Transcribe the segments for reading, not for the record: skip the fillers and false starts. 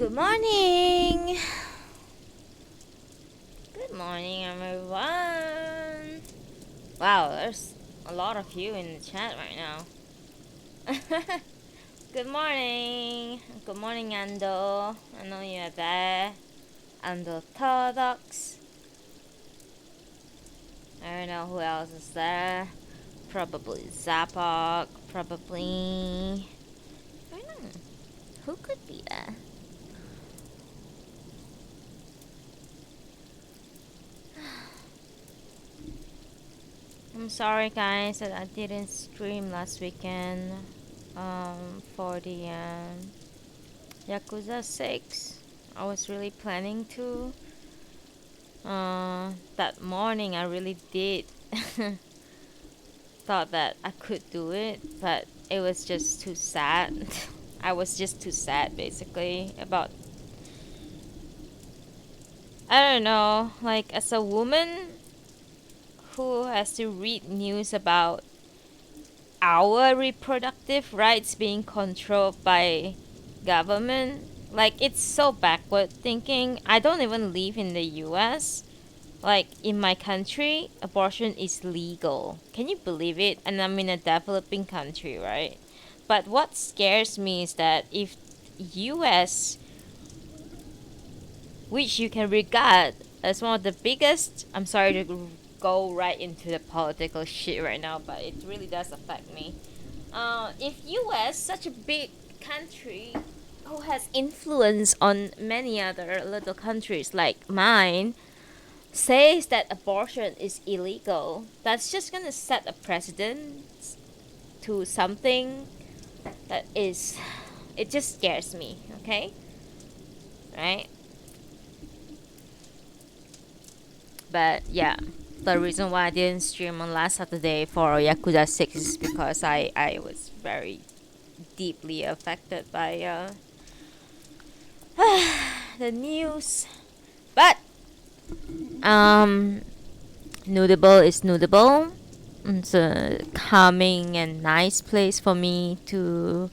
Good morning! Good morning, everyone! Wow, there's a lot of you in the chat right now. Good morning! Good morning, Ando. I know you're there. Ando Todox. I don't know who else is there. Probably Zapok. Probably. I don't know. Who could be there? I'm sorry guys that I didn't stream last weekend for the Yakuza 6. I was really planning to. That morning I really did thought that I could do it, but it was just too sad. I was just too sad basically about, I don't know, like as a woman who has to read news about our reproductive rights being controlled by government. Like it's so backward thinking. I don't even live in the US. Like in my country, abortion is legal. Can you believe it? And I'm in a developing country, right? But what scares me is that if US, which you can regard as one of the biggest, I'm sorry to go right into the political shit right now, but it really does affect me. If US, such a big country who has influence on many other little countries like mine, says that abortion is illegal, that's just gonna set a precedent to something that is, it just scares me, okay? Right? But yeah, the reason why I didn't stream on last Saturday for Yakuza 6 is because I was very deeply affected by the news. But Noodible is Noodible. It's a calming and nice place for me to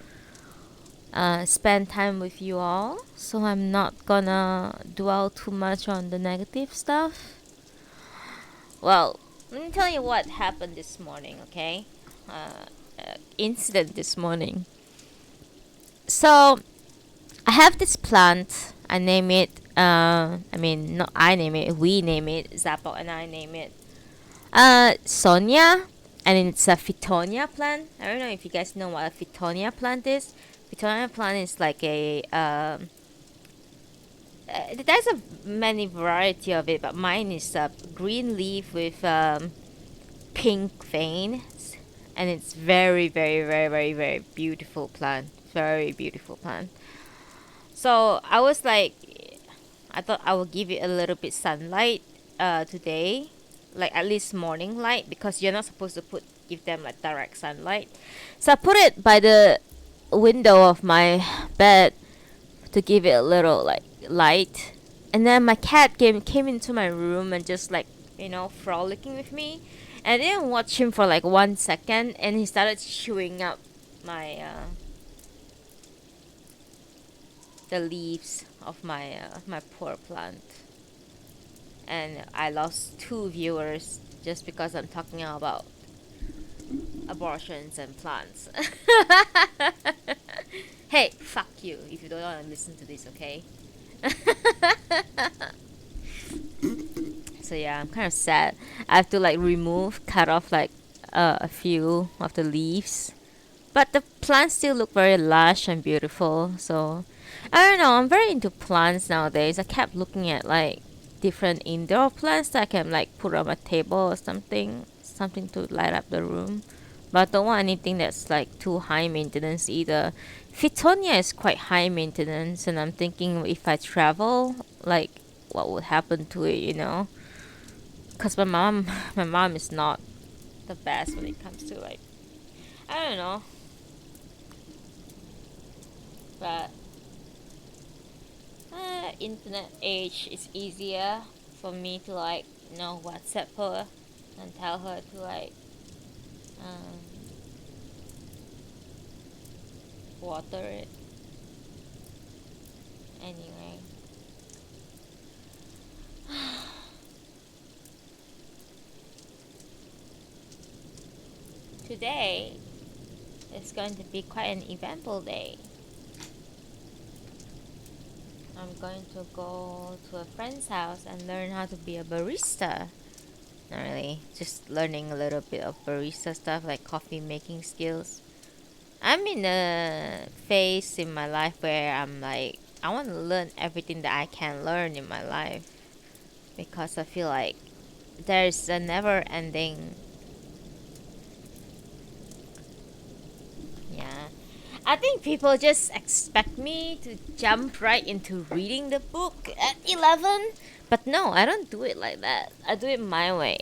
spend time with you all. So I'm not gonna dwell too much on the negative stuff. Well, let me tell you what happened this morning, okay? Incident this morning. So I have this plant. I name it. Not I name it. We name it. Zappo and I name it. Sonia, and it's a Fittonia plant. I don't know if you guys know what a Fittonia plant is. Fittonia plant is like a there's a many variety of it, but mine is a green leaf with pink veins, and it's very, very, very, very, very beautiful plant. Very beautiful plant. So I was like, I thought I would give it a little bit sunlight today, like at least morning light, because you're not supposed to give them like direct sunlight. So I put it by the window of my bed to give it a little like light. And then my cat came into my room and just like, frolicking with me. And I didn't watch him for like 1 second, and he started chewing up my the leaves of my poor plant. And I lost 2 viewers just because I'm talking about abortions and plants. Hey, fuck you if you don't want to listen to this, okay? So yeah, I'm kind of sad. I have to like cut off like a few of the leaves, but the plants still look very lush and beautiful. So I don't know. I'm very into plants nowadays. I kept looking at like different indoor plants that I can like put on my table or something to light up the room. But I don't want anything that's like too high maintenance either. Fittonia is quite high maintenance, and I'm thinking if I travel, like what would happen to it. Cause my mom is not the best when it comes to like, I don't know, but internet age is easier for me to like WhatsApp her and tell her to like um, water it Anyway, today is going to be quite an eventful day. I'm going to go to a friend's house and learn how to be a barista. Not really, just learning a little bit of barista stuff like coffee making skills. I'm in a phase in my life where I'm like, I want to learn everything that I can learn in my life because I feel like there's a never ending. Yeah. I think people just expect me to jump right into reading the book at 11. But no, I don't do it like that. I do it my way.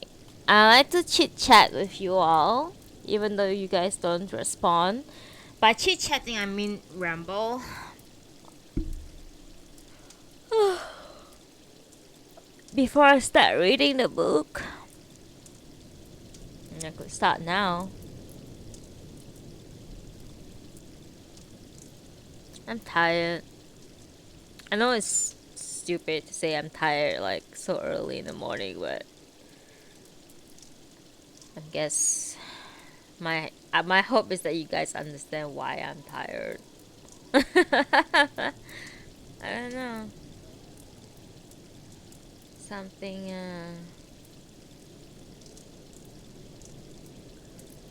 I like to chit chat with you all, even though you guys don't respond. By chit chatting, I mean ramble. Before I start reading the book, I could start now. I'm tired. I know it's stupid to say I'm tired like so early in the morning, but I guess my hope is that you guys understand why I'm tired. I don't know. Something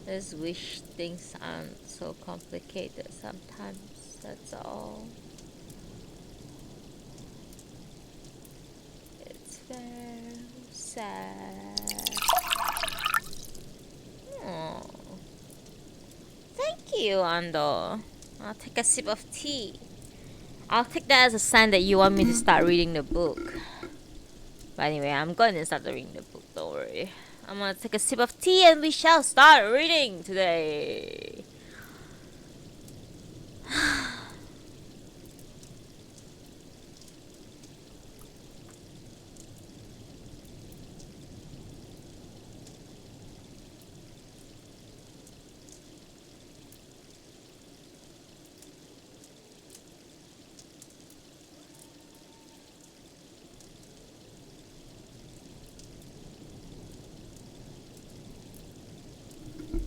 just wish things aren't so complicated sometimes. That's all. It's very sad. Oh, thank you, Ando. I'll take a sip of tea. I'll take that as a sign that you want me to start reading the book. But anyway, I'm going to start reading the book, don't worry. I'm gonna take a sip of tea and we shall start reading today.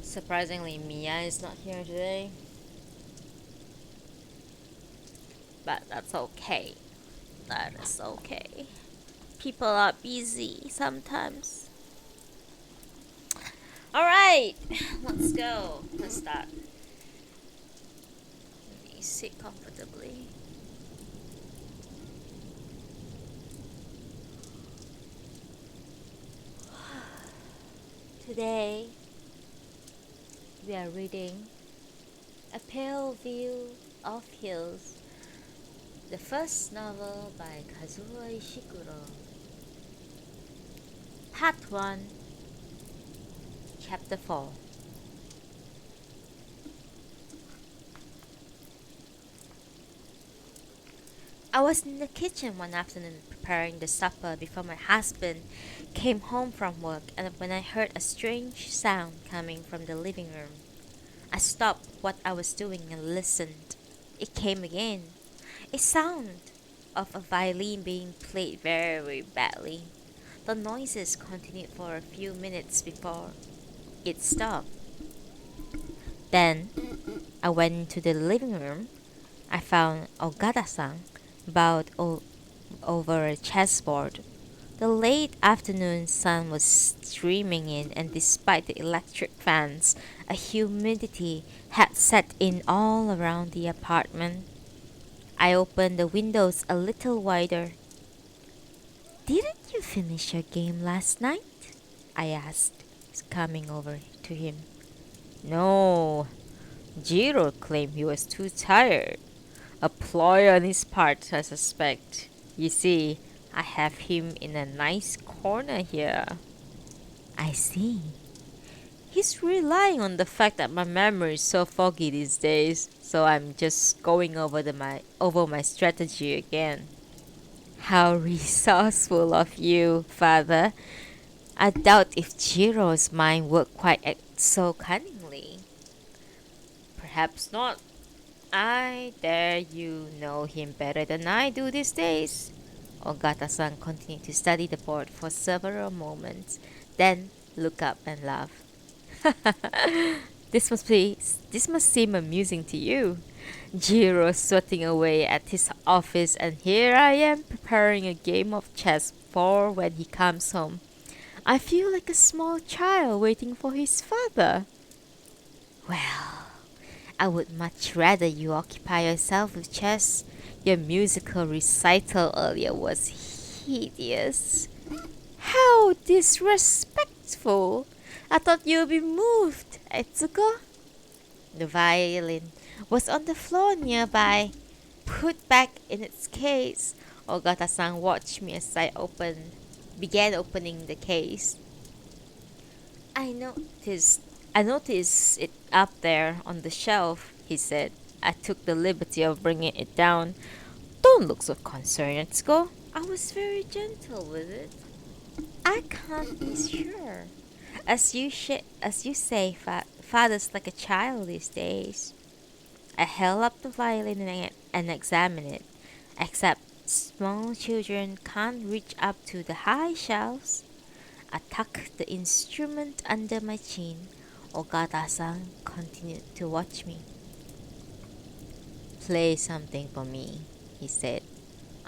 Surprisingly, Mia is not here today. But that's okay. That is okay. People are busy sometimes. Alright, let's go. Let's start. Let me sit comfortably. Today, we are reading A Pale View of Hills, the first novel by Kazuo Ishiguro. Part 1, Chapter 4. I was in the kitchen one afternoon preparing the supper before my husband came home from work, and when I heard a strange sound coming from the living room, I stopped what I was doing and listened. It came again. A sound of a violin being played very badly. The noises continued for a few minutes before it stopped. Then I went into the living room. I found Ogata-san bowed over a chessboard. The late afternoon sun was streaming in, and despite the electric fans, a humidity had set in all around the apartment. I opened the windows a little wider. "Didn't you finish your game last night?" I asked, coming over to him. "No." Jiro claimed he was too tired. A ploy on his part, I suspect. You see, I have him in a nice corner here. I see. He's relying on the fact that my memory is so foggy these days, so I'm just going over my strategy again. How resourceful of you, father. I doubt if Jiro's mind worked quite so cunningly. Perhaps not. I dare you know him better than I do these days. Ogata-san continued to study the board for several moments, then look up and laugh. this must be this must seem amusing to you. Jiro sweating away at his office, and here I am preparing a game of chess for when he comes home. I feel like a small child waiting for his father. Well, I would much rather you occupy yourself with chess. Your musical recital earlier was hideous. How disrespectful! I thought you'd be moved, Etsuko. The violin was on the floor nearby, put back in its case. Ogata-san watched me as began opening the case. I noticed I noticed it up there on the shelf, he said. I took the liberty of bringing it down. Don't look so concerned, Etsuko. I was very gentle with it. I can't be sure. As you say, father's like a child these days. I held up the violin and examined it. Except small children can't reach up to the high shelves. I tucked the instrument under my chin. Ogata-san continued to watch me. Play something for me, he said.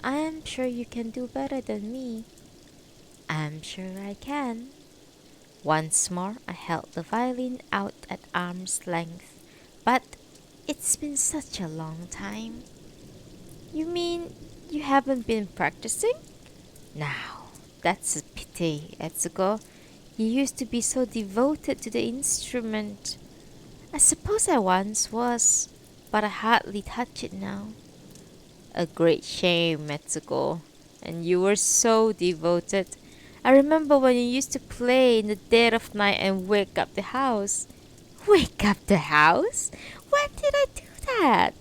I am sure you can do better than me. I'm sure I can. Once more, I held the violin out at arm's length. But it's been such a long time. You mean you haven't been practicing? Now, that's a pity, Etsuko. You used to be so devoted to the instrument. I suppose I once was, but I hardly touch it now. A great shame, Etsuko. And you were so devoted. I remember when you used to play in the dead of night and wake up the house. Wake up the house? When did I do that?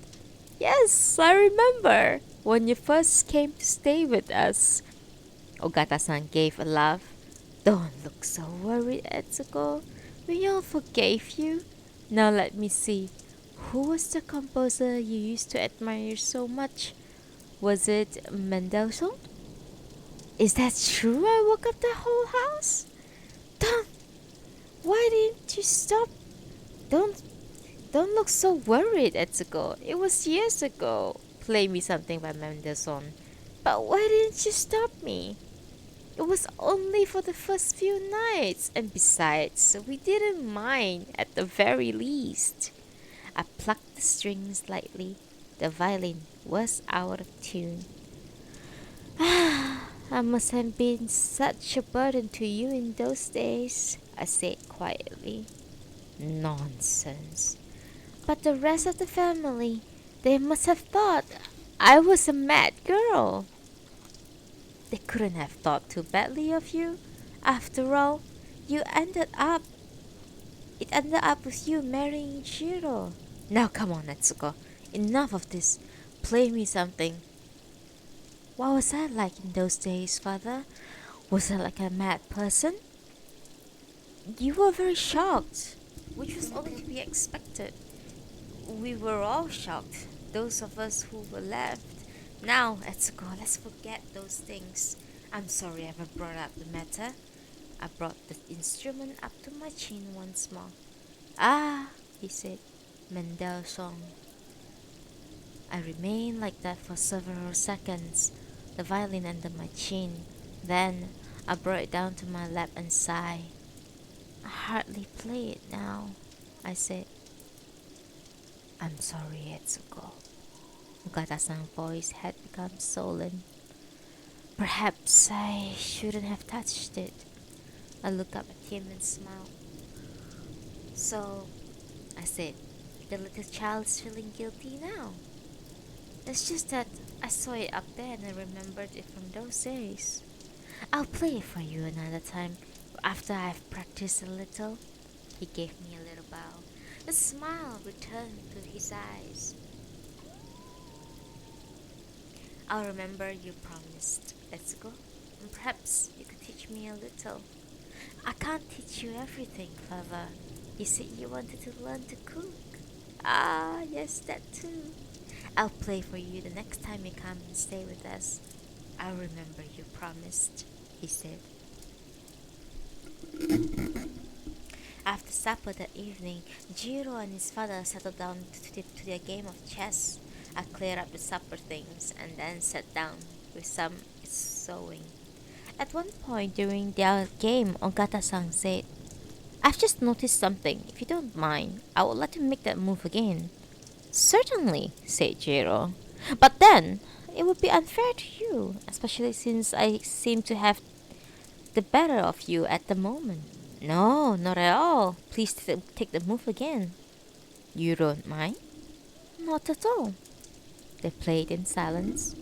Yes, I remember. When you first came to stay with us. Ogata-san gave a laugh. Don't look so worried, Etsuko. We all forgave you. Now let me see. Who was the composer you used to admire so much? Was it Mendelssohn? Is that true? I woke up the whole house? Don't. Why didn't you stop? Don't. Don't look so worried, Etsuko. It was years ago. Play me something by Mendelssohn. But why didn't you stop me? It was only for the first few nights, and besides, we didn't mind at the very least. I plucked the strings lightly. The violin was out of tune. I must have been such a burden to you in those days, I said quietly. Nonsense. But the rest of the family, they must have thought I was a mad girl. They couldn't have thought too badly of you. After all, you ended up it ended up with you marrying Shiro. Now come on, Natsuko. Enough of this. Play me something. What was I like in those days, father? Was I like a mad person? You were very shocked, which was only to be expected. We were all shocked, those of us who were left. Now, Etsuko, let's forget those things. I'm sorry I ever brought up the matter. I brought the instrument up to my chin once more. Ah, he said, Mendelssohn. I remained like that for several seconds, the violin under my chin. Then I brought it down to my lap and sighed. I hardly play it now, I said. I'm sorry, Etsuko. Ogata-san's voice had become sullen. Perhaps I shouldn't have touched it. I looked up at him and smiled. So, I said, the little child's feeling guilty now. It's just that I saw it up there and I remembered it from those days. I'll play it for you another time, after I've practiced a little. He gave me a little bow. A smile returned to his eyes. I'll remember you promised, Etsuko. And perhaps you could teach me a little. I can't teach you everything, Clever. You said you wanted to learn to cook. Ah, yes, that too. I'll play for you the next time you come and stay with us. I'll remember you promised, he said. After supper that evening, Jiro and his father settled down to their game of chess. I cleared up the supper things and then sat down with some sewing. At one point during their game, Ogata-san said, I've just noticed something. If you don't mind, I would like to make that move again. Certainly, said Jiro. But then, it would be unfair to you, especially since I seem to have the better of you at the moment. No, not at all. Please take the move again. You don't mind? Not at all. They played in silence.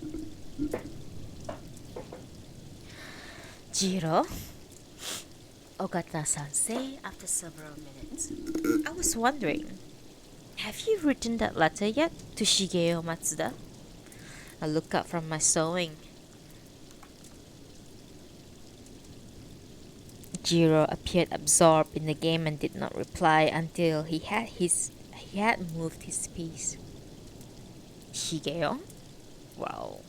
Jiro, Ogata-san said after several minutes. I was wondering, have you written that letter yet to Shigeo Matsuda? I looked up from my sewing. Jiro appeared absorbed in the game and did not reply until he had moved his piece. Shigeo? Well,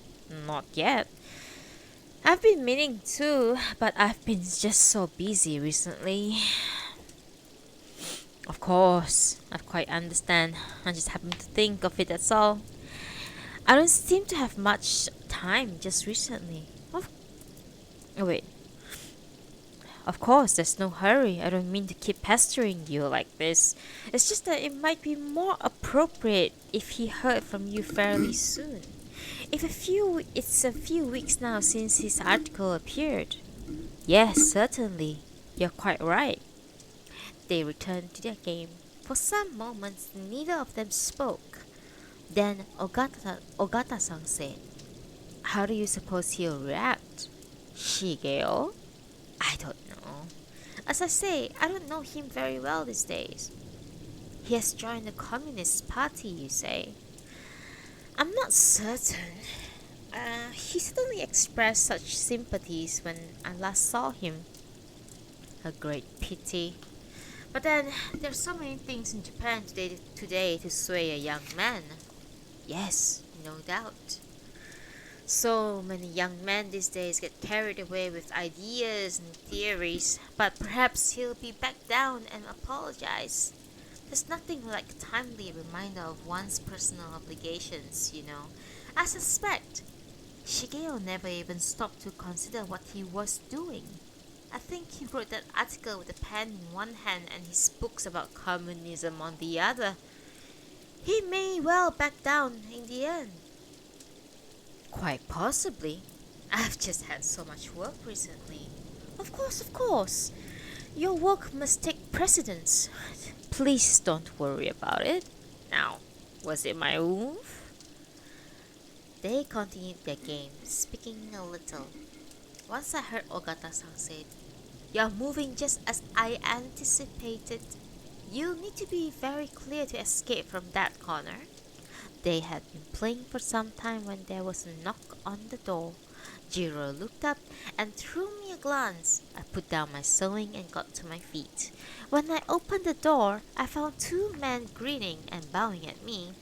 not yet. I've been meaning to, but I've been just so busy recently. Of course, I quite understand. I just happened to think of it, that's all. I don't seem to have much time just recently. Oh, wait. Of course, there's no hurry. I don't mean to keep pestering you like this. It's just that it might be more appropriate if he heard from you fairly soon. It's a few weeks now since his article appeared. Yes, certainly. You're quite right. They returned to their game. For some moments, neither of them spoke. Then Ogata-san said, How do you suppose he'll react? Shigeo? I don't know. As I say, I don't know him very well these days. He has joined the Communist Party, you say? I'm not certain. He suddenly expressed such sympathies when I last saw him. A great pity. But then, there's so many things in Japan today to sway a young man. Yes, no doubt. So many young men these days get carried away with ideas and theories, but perhaps he'll be back down and apologize. There's nothing like a timely reminder of one's personal obligations, you know. I suspect Shigeo never even stopped to consider what he was doing. I think he wrote that article with a pen in one hand and his books about communism on the other. He may well back down in the end. Quite possibly. I've just had so much work recently. Of course, of course. Your work must take precedence. Please don't worry about it. Now, was it my move? They continued their game, speaking a little. Once I heard Ogata-san say, You're moving just as I anticipated. You'll need to be very clear to escape from that corner. They had been playing for some time when there was a knock on the door. Jiro looked up and threw me a glance. I put down my sewing and got to my feet. When I opened the door, I found two men grinning and bowing at me.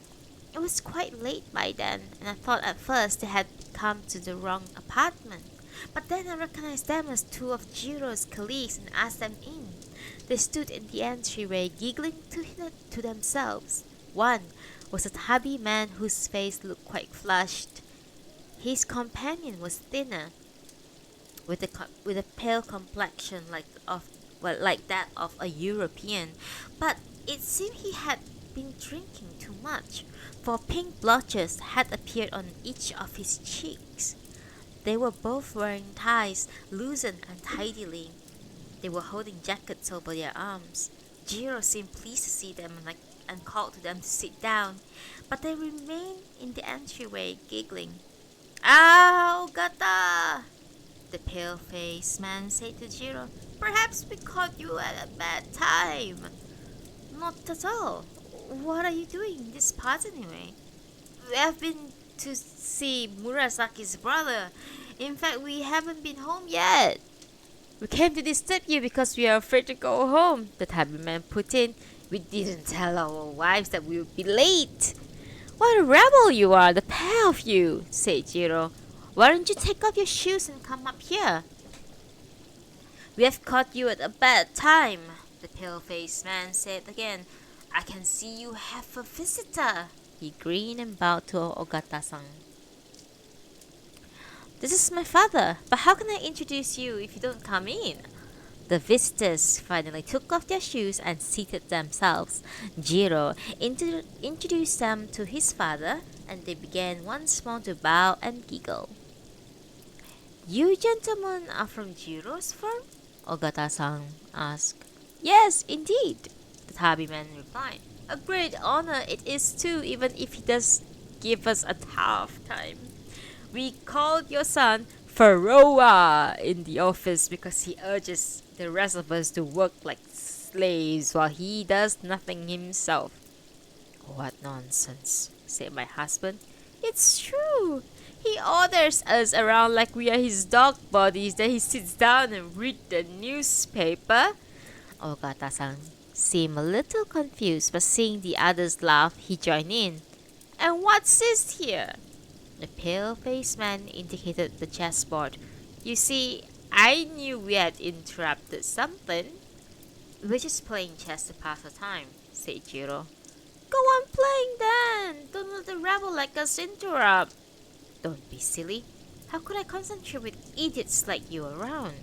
It was quite late by then, and I thought at first they had come to the wrong apartment. But then I recognized them as two of Jiro's colleagues and asked them in. They stood in the entryway giggling to themselves. One was a tubby man whose face looked quite flushed. His companion was thinner, with a pale complexion like that of a European, but it seemed he had been drinking too much, for pink blotches had appeared on each of his cheeks. They were both wearing ties, loosened untidily. They were holding jackets over their arms. Jiro seemed pleased to see them and called to them to sit down, but they remained in the entryway giggling. Ah, Ogata! The pale-faced man said to Jiro, Perhaps we caught you at a bad time. Not at all. What are you doing in this part anyway? We have been to see Murasaki's brother. In fact, we haven't been home yet. We came to disturb you because we are afraid to go home, the tabby man put in. We didn't tell our wives that we would be late. What a rebel you are, the pair of you, said Jiro. Why don't you take off your shoes and come up here? We have caught you at a bad time, the pale-faced man said again. I can see you have a visitor. He grinned and bowed to Ogata-san. This is my father, but how can I introduce you if you don't come in? The visitors finally took off their shoes and seated themselves. Jiro introduced them to his father, and they began once more to bow and giggle. You gentlemen are from Jiro's firm? Ogata-san asked. Yes, indeed, the tabby man replied. A great honor it is too, even if he does give us a tough time. We called your son Pharaoh in the office because he urges the rest of us to work like slaves while he does nothing himself. What nonsense, said my husband. It's true. He orders us around like we are his dog bodies. Then he sits down and reads the newspaper. Ogata-san seemed a little confused, but seeing the others laugh, he joined in. And what's this here? The pale-faced man indicated the chessboard. You see, I knew we had interrupted something. We're just playing chess to pass the time, said Jiro. Go on playing then. Don't let the rebel like us interrupt. Don't be silly. How could I concentrate with idiots like you around?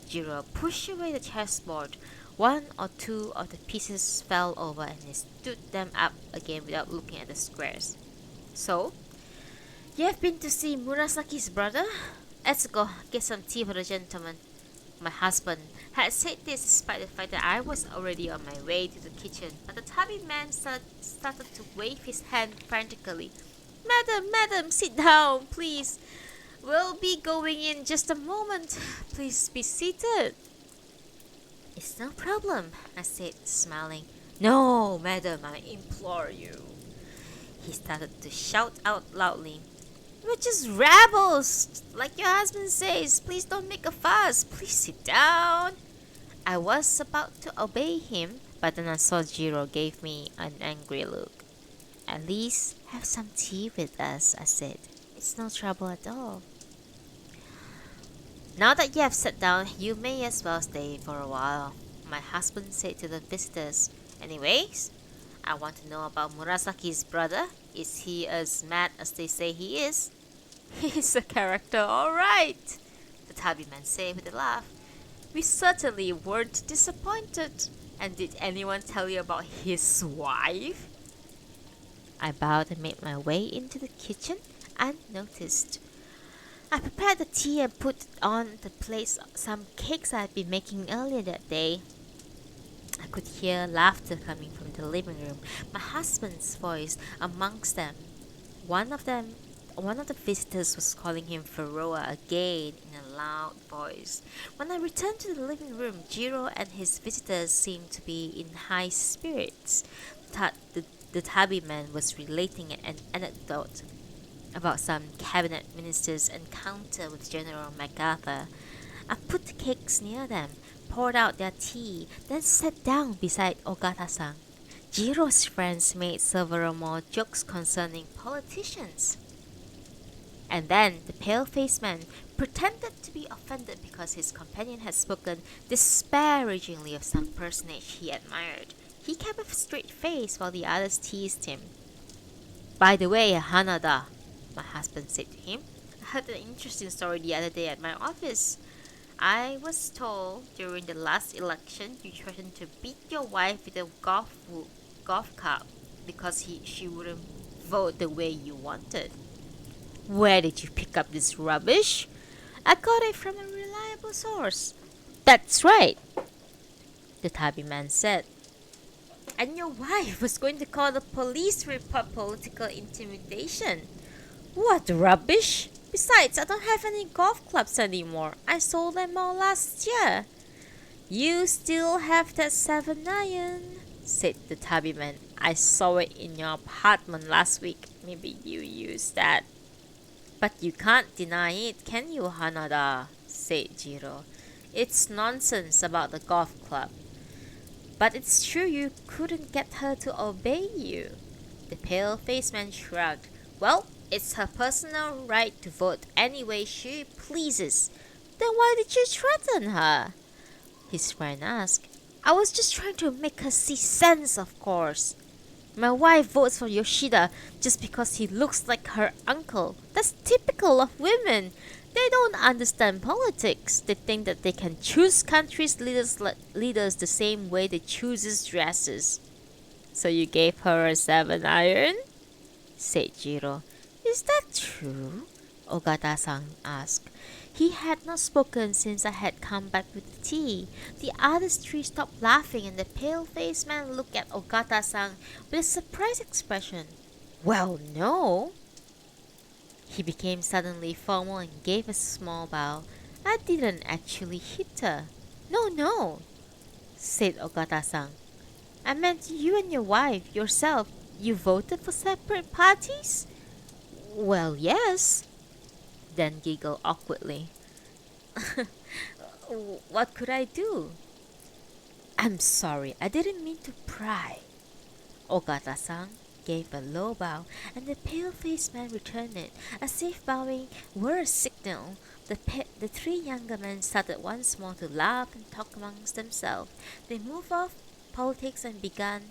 Jiro pushed away the chessboard. One or two of the pieces fell over and he stood them up again without looking at the squares. So, you have been to see Murasaki's brother? Let's go get some tea for the gentleman. My husband had said this despite the fact that I was already on my way to the kitchen, but the tabby man started to wave his hand frantically. Madam, sit down, please. We'll be going in just a moment. Please be seated. It's no problem, I said, smiling. No, madam, I implore you. He started to shout out loudly. We're just rebels, like your husband says. Please don't make a fuss. Please sit down. I was about to obey him, but then I saw Jiro gave me an angry look. At least have some tea with us, I said. It's no trouble at all. Now that you have sat down, you may as well stay for a while, my husband said to the visitors. Anyways, I want to know about Murasaki's brother. Is he as mad as they say he is? He's a character, all right, the tabby man said with a laugh. We certainly weren't disappointed. And did anyone tell you about his wife? I bowed and made my way into the kitchen unnoticed. I prepared the tea and put on the plate some cakes I had been making earlier that day. I could hear laughter coming from the living room, my husband's voice amongst them. One of the visitors was calling him Pharaoh again in a loud voice. When I returned to the living room, Jiro and his visitors seemed to be in high spirits. The tabby man was relating an anecdote about some cabinet minister's encounter with General MacArthur. I put the cakes near them, poured out their tea, then sat down beside Ogata-san. Jiro's friends made several more jokes concerning politicians. And then the pale-faced man pretended to be offended because his companion had spoken disparagingly of some personage he admired. He kept a straight face while the others teased him. By the way, Hanada, my husband said to him, I heard an interesting story the other day at my office. I was told during the last election you threatened to beat your wife with a golf club because she wouldn't vote the way you wanted. Where did you pick up this rubbish? I got it from a reliable source. That's right, the tabby man said. And your wife was going to call the police to report political intimidation. What rubbish! Besides, I don't have any golf clubs anymore. I sold them all last year. You still have that 7-iron, said the tabby man. I saw it in your apartment last week. Maybe you used that. But you can't deny it, can you, Hanada? Said Jiro. It's nonsense about the golf club. But it's true you couldn't get her to obey you. The pale-faced man shrugged. Well, it's her personal right to vote any way she pleases. Then why did you threaten her? His friend asked. I was just trying to make her see sense, of course. My wife votes for Yoshida just because he looks like her uncle. That's typical of women. They don't understand politics. They think that they can choose country's leaders the same way they chooses dresses. So you gave her a 7-iron? Said Jiro. Is that true? Ogata-san asked. He had not spoken since I had come back with the tea. The others three stopped laughing and the pale-faced man looked at Ogata-san with a surprised expression. Well, no. He became suddenly formal and gave a small bow. I didn't actually hit her. No, no, said Ogata-san. I meant you and your wife, yourself. You voted for separate parties? Well, yes. Then giggled awkwardly. What could I do? I'm sorry, I didn't mean to pry. Ogata-san gave a low bow, and the pale-faced man returned it, as if bowing were a signal. The three younger men started once more to laugh and talk amongst themselves. They moved off politics and began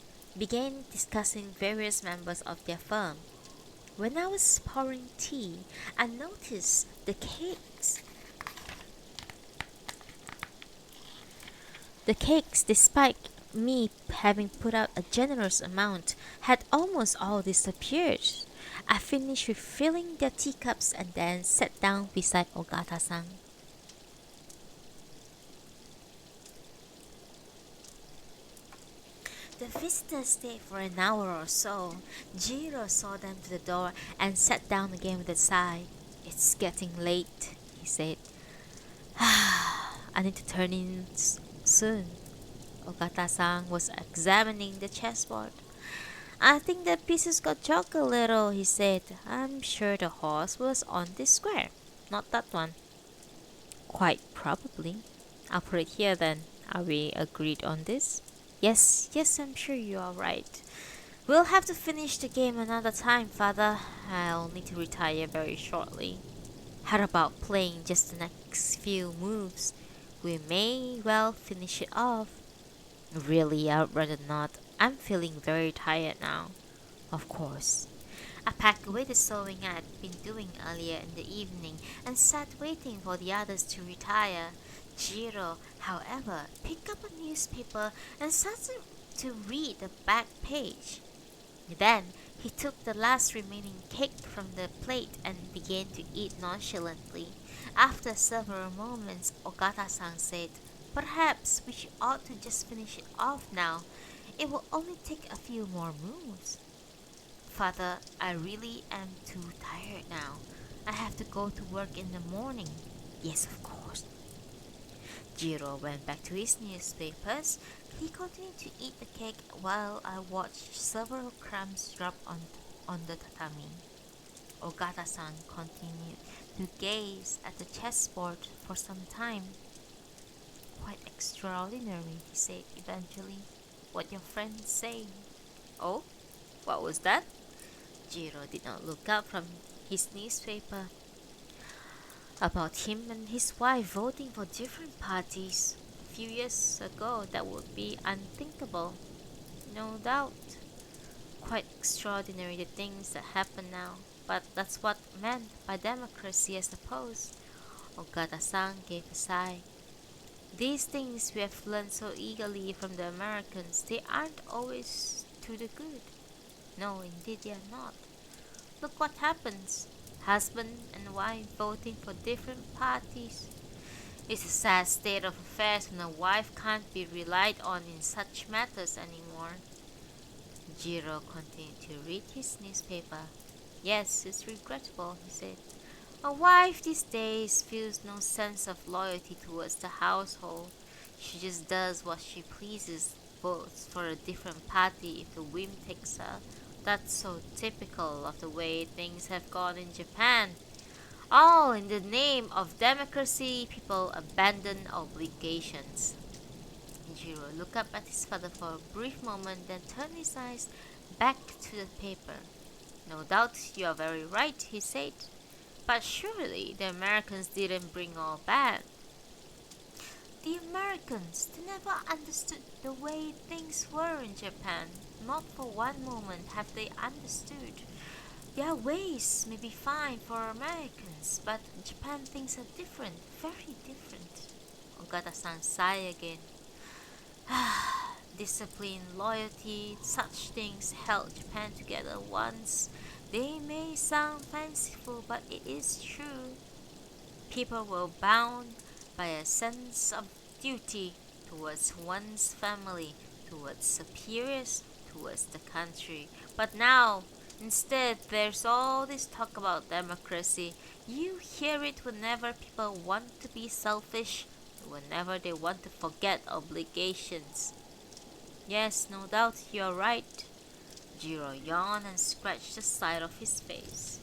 discussing various members of their firm. When I was pouring tea, I noticed the cakes. The cakes, despite me having put out a generous amount, had almost all disappeared. I finished refilling their teacups and then sat down beside Ogata-san. The visitors stayed for an hour or so. Jiro saw them to the door and sat down again with a sigh. It's getting late, he said. I need to turn in soon. Ogata-san was examining the chessboard. I think the pieces got jogged a little, he said. I'm sure the horse was on this square, not that one. Quite probably. I'll put it here then. Are we agreed on this? Yes, I'm sure you are right. We'll have to finish the game another time, Father. I'll need to retire very shortly. How about playing just the next few moves? We may well finish it off. Really, I'd rather not. I'm feeling very tired now. Of course. I packed away the sewing I had been doing earlier in the evening and sat waiting for the others to retire. Jiro, however, picked up a newspaper and started to read the back page. Then he took the last remaining cake from the plate and began to eat nonchalantly. After several moments, Ogata-san said, Perhaps we ought to just finish it off now. It will only take a few more moves. Father, I really am too tired now. I have to go to work in the morning. Yes, of course. Jiro went back to his newspapers. He continued to eat the cake while I watched several crumbs drop on the tatami. Ogata-san continued to gaze at the chessboard for some time. Quite extraordinary, he said eventually. What your friends say. Oh, what was that? Jiro did not look up from his newspaper. About him and his wife voting for different parties. A few years ago, that would be unthinkable. No doubt. Quite extraordinary the things that happen now. But that's what meant by democracy, I suppose. Ogata-san gave a sigh. These things we have learned so eagerly from the Americans, they aren't always to the good. No, indeed they are not. Look what happens. Husband and wife voting for different parties. It's a sad state of affairs when a wife can't be relied on in such matters anymore. Jiro continued to read his newspaper. Yes, it's regrettable, he said. A wife these days feels no sense of loyalty towards the household. She just does what she pleases, votes for a different party if the whim takes her. That's so typical of the way things have gone in Japan. All in the name of democracy, people abandon obligations. Jiro looked up at his father for a brief moment, then turned his eyes back to the paper. No doubt you are very right, he said. But surely the Americans didn't bring all that. The Americans, they never understood the way things were in Japan. Not for one moment have they understood. Their ways may be fine for Americans, but Japan things are different, very different. Ogata-san sighed again. Discipline, loyalty, such things held Japan together once. They may sound fanciful, but it is true. People were bound by a sense of duty towards one's family, towards superiors, towards the country. But now, instead, there's all this talk about democracy. You hear it whenever people want to be selfish, whenever they want to forget obligations. Yes, no doubt you're right. Jiro yawned and scratched the side of his face.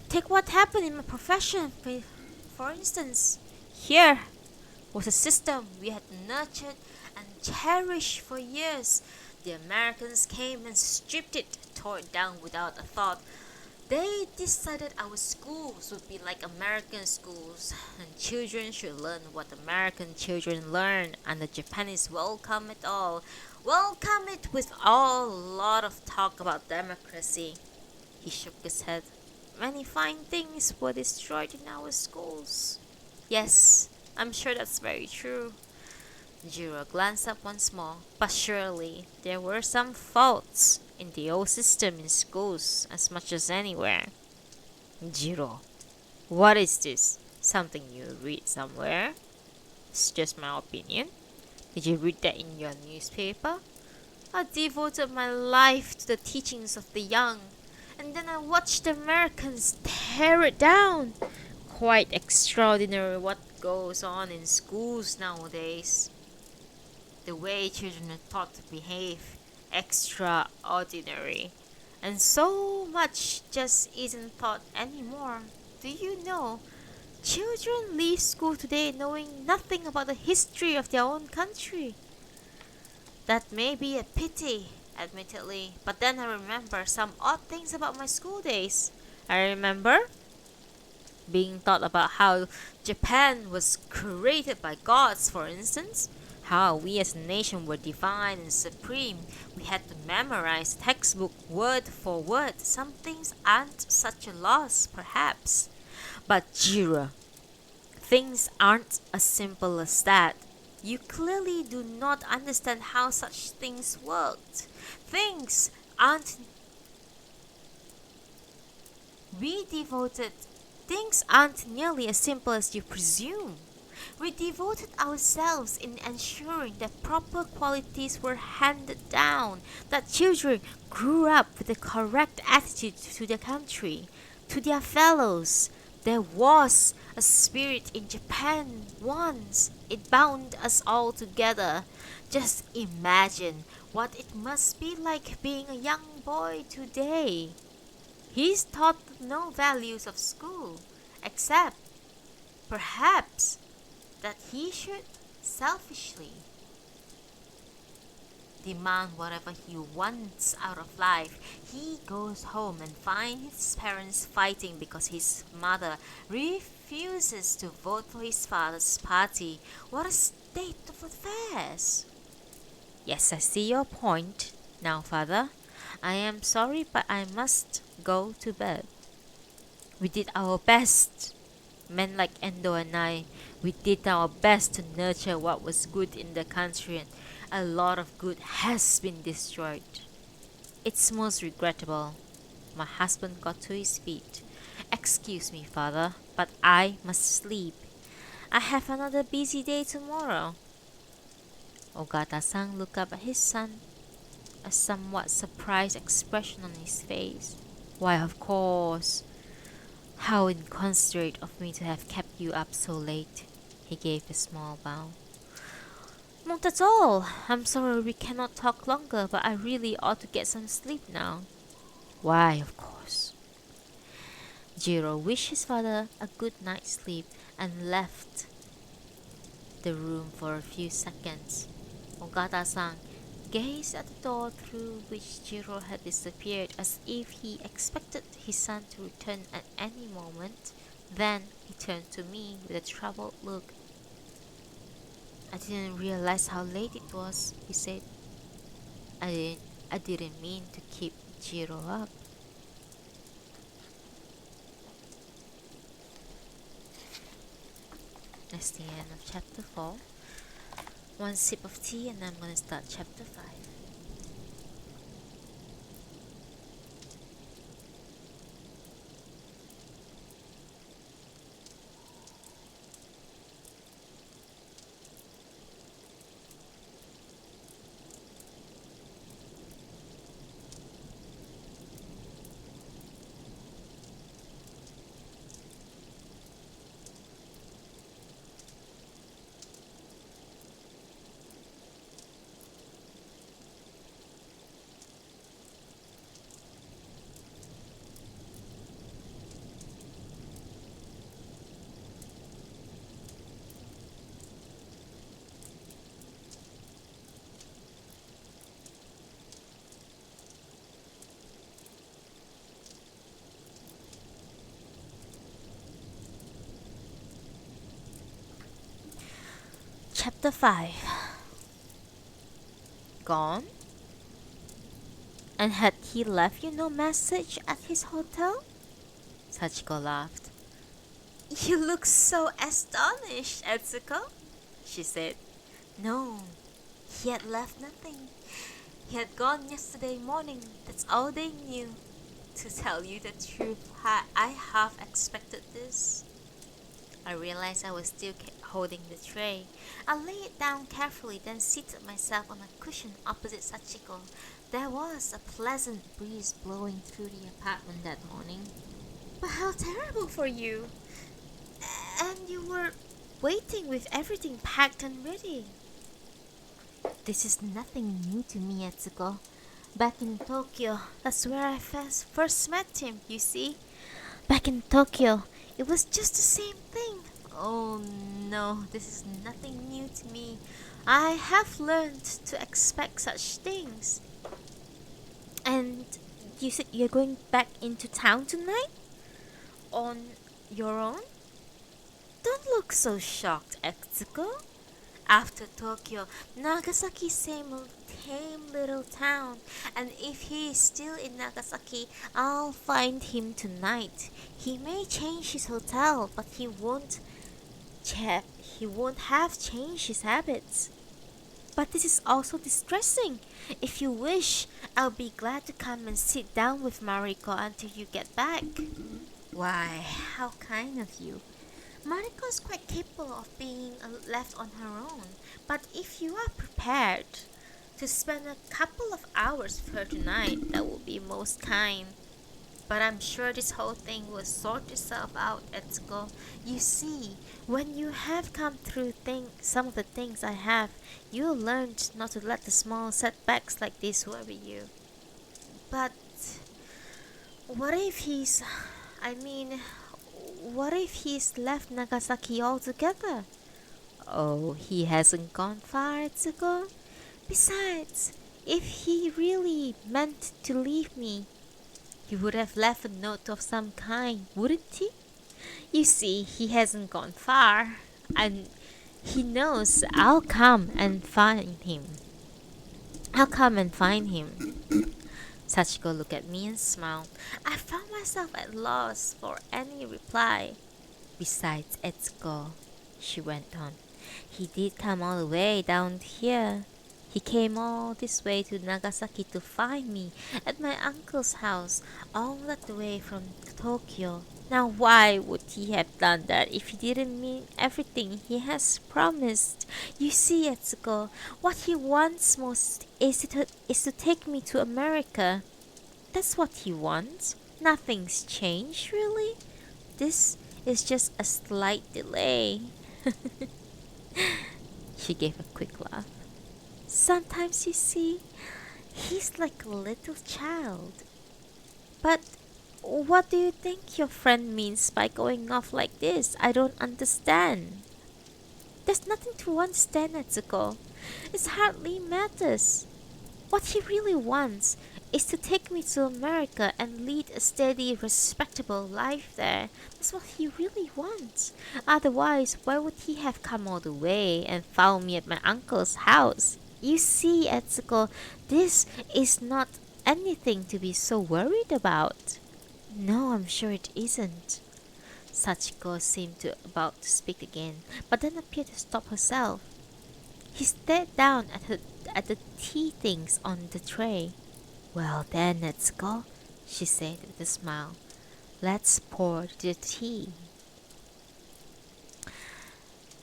Take what happened in my profession, for instance. Here was a system we had nurtured and cherished for years. The Americans came and stripped it, tore it down without a thought. They decided our schools would be like American schools, and children should learn what American children learn, and the Japanese welcome it all. Welcome it with a lot of talk about democracy. He shook his head. Many fine things were destroyed in our schools. Yes, I'm sure that's very true. Jiro glanced up once more, but surely there were some faults in the old system in schools as much as anywhere. Jiro, what is this? Something you read somewhere? It's just my opinion. Did you read that in your newspaper? I devoted my life to the teachings of the young, and then I watched the Americans tear it down. Quite extraordinary what goes on in schools nowadays. The way children are taught to behave, extraordinary. And so much just isn't taught anymore. Do you know? Children leave school today knowing nothing about the history of their own country. That may be a pity, admittedly, but then I remember some odd things about my school days. I remember being taught about how Japan was created by gods, for instance. How we as a nation were divine and supreme. We had to memorize textbook word for word. Some things aren't such a loss, perhaps. But Jira, things aren't as simple as that. You clearly do not understand how such things worked. Things aren't we devoted Things aren't nearly as simple as you presume. We devoted ourselves in ensuring that proper qualities were handed down, that children grew up with the correct attitude to their country, to their fellows. There was a spirit in Japan once. It bound us all together. Just imagine what it must be like being a young boy today. He's taught no values of school, except, perhaps, that he should selfishly demand whatever he wants out of life. He goes home and finds his parents fighting because his mother refuses to vote for his father's party. What a state of affairs! Yes, I see your point. Now, father, I am sorry, but I must go to bed. We did our best. Men like Endo and I, we did our best to nurture what was good in the country, and a lot of good has been destroyed. It's most regrettable. My husband got to his feet. Excuse me, father, but I must sleep. I have another busy day tomorrow. Ogata-san looked up at his son, a somewhat surprised expression on his face. Why, of course. How inconsiderate of me to have kept you up so late. He gave a small bow. Not at all. I'm sorry we cannot talk longer, but I really ought to get some sleep now. Why, of course. Jiro wished his father a good night's sleep and left the room for a few seconds. Ogata-san gazed at the door through which Jiro had disappeared as if he expected his son to return at any moment. Then he turned to me with a troubled look. "I didn't realize how late it was," he said. I didn't mean to keep Jiro up." That's the end of chapter 4. One sip of tea and I'm gonna start chapter 5. Chapter 5. Gone? And had he left you no message at his hotel? Sachiko laughed. "You look so astonished, Etsuko," she said. "No, he had left nothing. He had gone yesterday morning, that's all they knew. To tell you the truth, I half expected this." I realized I was still holding the tray. I laid it down carefully, then seated myself on a cushion opposite Sachiko. There was a pleasant breeze blowing through the apartment that morning. "But how terrible for you! And you were waiting with everything packed and ready." "This is nothing new to me, Etsuko. Back in Tokyo, that's where I first met him, you see. Back in Tokyo, it was just the same thing." "Oh no, this is nothing new to me. I have learned to expect such things." "And you said you're going back into town tonight? On your own? Don't look so shocked, Etsuko. After Tokyo, Nagasaki same tame little town, and if he is still in Nagasaki, I'll find him tonight. He may change his hotel, but he won't have changed his habits. But this is also distressing. If you wish, I'll be glad to come and sit down with Mariko until you get back." "Why, how kind of you. Mariko is quite capable of being left on her own. But if you are prepared to spend a couple of hours with her tonight, that would be most kind. But I'm sure this whole thing will sort itself out, Etsuko. You see, when you have come through some of the things I have, you'll learn not to let the small setbacks like this worry you." "But what if I mean, what if he's left Nagasaki altogether?" "Oh, he hasn't gone far, Etsuko. Besides, if he really meant to leave me, he would have left a note of some kind, wouldn't he? You see, he hasn't gone far, and he knows I'll come and find him. Sachiko looked at me and smiled. I found myself at loss for any reply. "Besides, Etsuko," she went on, "he did come all the way down here. He came all this way to Nagasaki to find me at my uncle's house, all that way from Tokyo. Now why would he have done that if he didn't mean everything he has promised? You see, Etsuko, what he wants most is to take me to America. That's what he wants. Nothing's changed, really. This is just a slight delay." She gave a quick laugh. "Sometimes, you see, he's like a little child. But What do you think your friend means by going off like this? I don't understand. There's nothing to understand, Etsuko. It hardly matters. What he really wants is to take me to America and lead a steady, respectable life there. That's what he really wants. Otherwise, why would he have come all the way and found me at my uncle's house? You see, Etsuko, this is not anything to be so worried about. No, I'm sure it isn't. Sachiko seemed about to speak again, but then appeared to stop herself. He stared down at the tea things on the tray. Well then, Netsuko, she said with a smile. Let's pour the tea.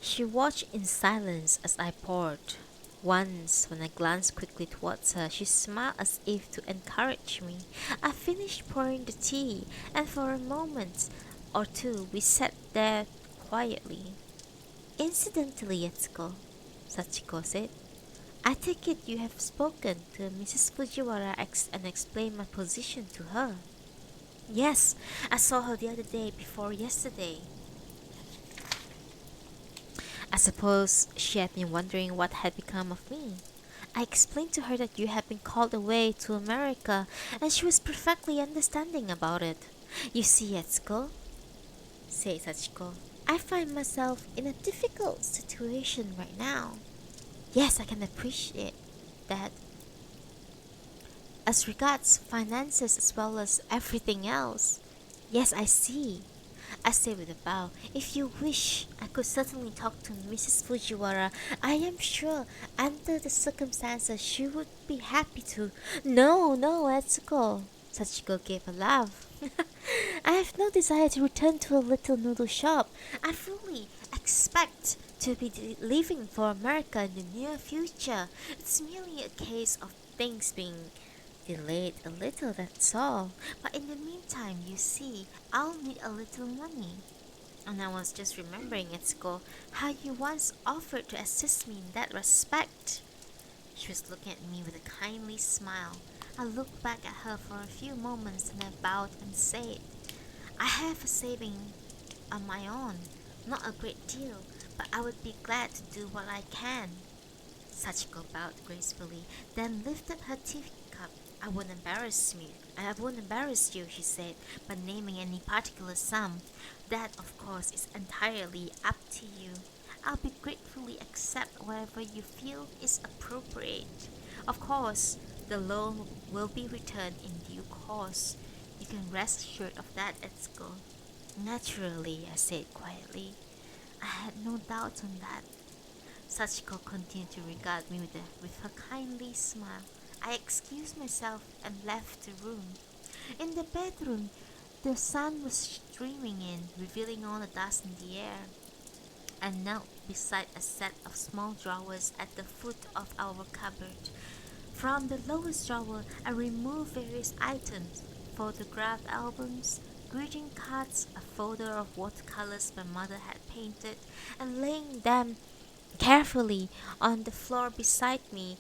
She watched in silence as I poured. Once, when I glanced quickly towards her, she smiled as if to encourage me. I finished pouring the tea, and for a moment or two we sat there quietly. Incidentally, Etsuko, Sachiko said, I take it you have spoken to Mrs. Fujiwara and explained my position to her. Yes, I saw her the other day before yesterday. I suppose she had been wondering what had become of me. I explained to her that you had been called away to America, and she was perfectly understanding about it. You see, Etsuko, said Sachiko, I find myself in a difficult situation right now. Yes, I can appreciate that. As regards finances as well as everything else. Yes, I see. I say with a bow. If you wish, I could certainly talk to Mrs. Fujiwara. I am sure, under the circumstances, she would be happy to. No, no, Etsuko. Sachiko gave a laugh. I have no desire to return to a little noodle shop. I fully expect to be leaving for America in the near future. It's merely a case of things being delayed a little, that's all. But in the meantime, you see, I'll need a little money. And I was just remembering, Etsuko, how you once offered to assist me in that respect. She was looking at me with a kindly smile. I looked back at her for a few moments and I bowed and said, I have a saving on my own, not a great deal, but I would be glad to do what I can. Sachiko bowed gracefully, then lifted her teacup. I won't embarrass you, she said, by naming any particular sum. That, of course, is entirely up to you. I'll be gratefully accept whatever you feel is appropriate. Of course, the loan will be returned in due course. You can rest assured of that, Etsuko. Naturally, I said quietly. I had no doubt on that. Sachiko continued to regard me with her kindly smile. I excused myself and left the room. In the bedroom, the sun was streaming in, revealing all the dust in the air. I knelt beside a set of small drawers at the foot of our cupboard. From the lowest drawer, I removed various items, photograph albums, greeting cards, a folder of watercolors my mother had painted, and laying them carefully on the floor beside me.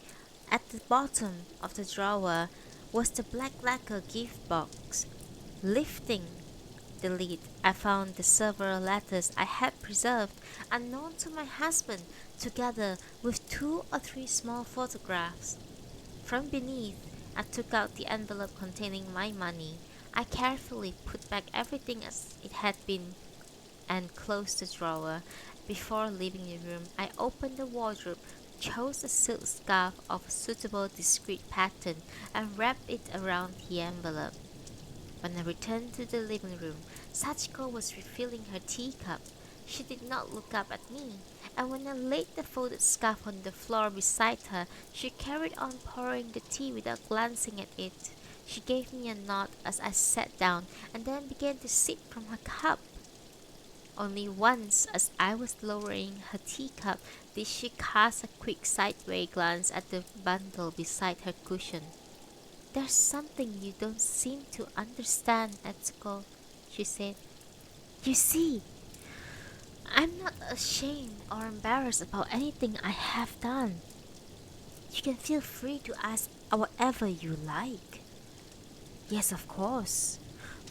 At the bottom of the drawer was the black lacquer gift box. Lifting the lid, I found the several letters I had preserved unknown to my husband, together with 2 or 3 small photographs. From beneath, I took out the envelope containing my money. I carefully put back everything as it had been and closed the drawer. Before leaving the room, I opened the wardrobe, chose a silk scarf of a suitable discreet pattern, and wrapped it around the envelope. When I returned to the living room, Sachiko was refilling her teacup. She did not look up at me, and when I laid the folded scarf on the floor beside her, she carried on pouring the tea without glancing at it. She gave me a nod as I sat down, and then began to sip from her cup. Only once, as I was lowering her teacup, did she cast a quick sideway glance at the bundle beside her cushion. There's something you don't seem to understand, Etsuko, she said. You see, I'm not ashamed or embarrassed about anything I have done. You can feel free to ask whatever you like. Yes, of course.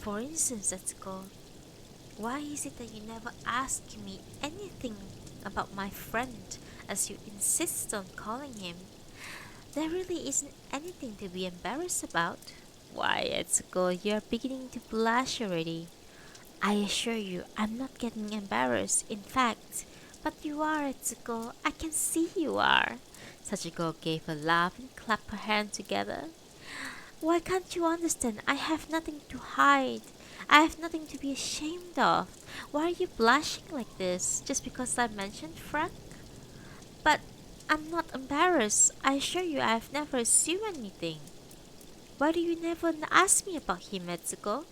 For instance, Etsuko, why is it that you never ask me anything about my friend as you insist on calling him? There really isn't anything to be embarrassed about. Why, Etsuko, you're beginning to blush already. I assure you, I'm not getting embarrassed. In fact, but you are, Etsuko. I can see you are. Sachiko gave a laugh and clapped her hands together. Why can't you understand? I have nothing to hide. I have nothing to be ashamed of. Why are you blushing like this? Just because I mentioned Frank? But I'm not embarrassed. I assure you I have never assumed anything. Why do you never ask me about him, Etsuko?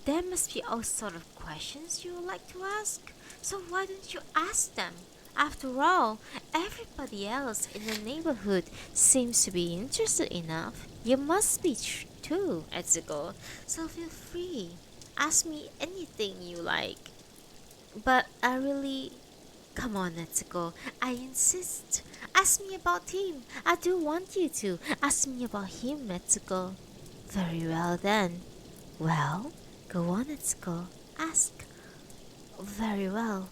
There must be all sort of questions you would like to ask. So why don't you ask them? After all, everybody else in the neighborhood seems to be interested enough. You must be too, Etsuko. So feel free. Ask me anything you like. But I really... Come on, Etsuko. I insist. Ask me about him. I do want you to. Ask me about him, Etsuko. Very well then. Well, go on, Etsuko. Ask. Very well.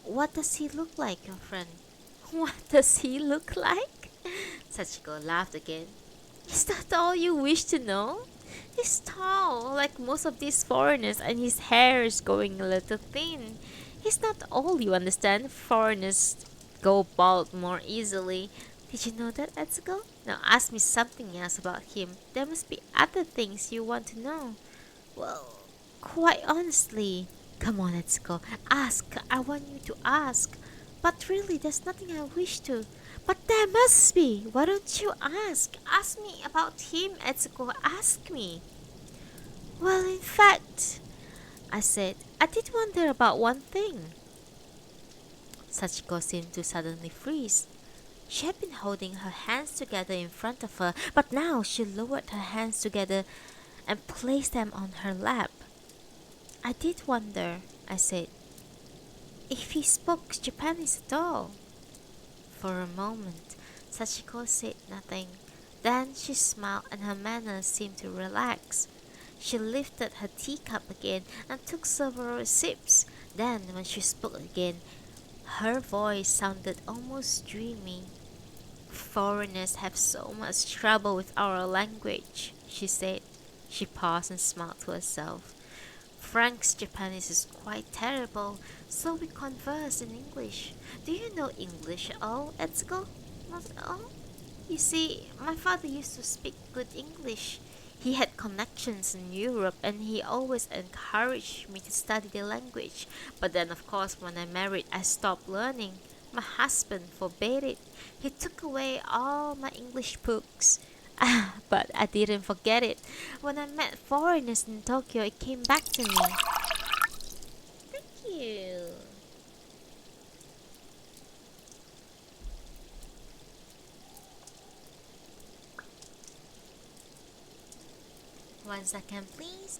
What does he look like, your friend? What does he look like? Sachiko laughed again. Is that all you wish to know? He's tall, like most of these foreigners, and his hair is going a little thin. He's not old, you understand. Foreigners go bald more easily. Did you know that, Etsuko? Now ask me something else about him. There must be other things you want to know. Well, quite honestly. Come on, Etsuko. Ask. I want you to ask. But really, there's nothing I wish to. But there must be. Why don't you ask? Ask me about him, Etsuko. Ask me. Well, in fact, I said, I did wonder about one thing. Sachiko seemed to suddenly freeze. She had been holding her hands together in front of her, but now she lowered her hands together and placed them on her lap. I did wonder, I said, if he spoke Japanese at all. For a moment, Sachiko said nothing. Then she smiled and her manner seemed to relax. She lifted her teacup again and took several sips. Then, when she spoke again, her voice sounded almost dreamy. Foreigners have so much trouble with our language, she said. She paused and smiled to herself. Frank's Japanese is quite terrible, so we converse in English. Do you know English at all, Etsuko? Not at all? You see, my father used to speak good English. He had connections in Europe and he always encouraged me to study the language. But then, of course, when I married, I stopped learning. My husband forbade it. He took away all my English books. But I didn't forget it. When I met foreigners in Tokyo, it came back to me. Thank you. One second, please.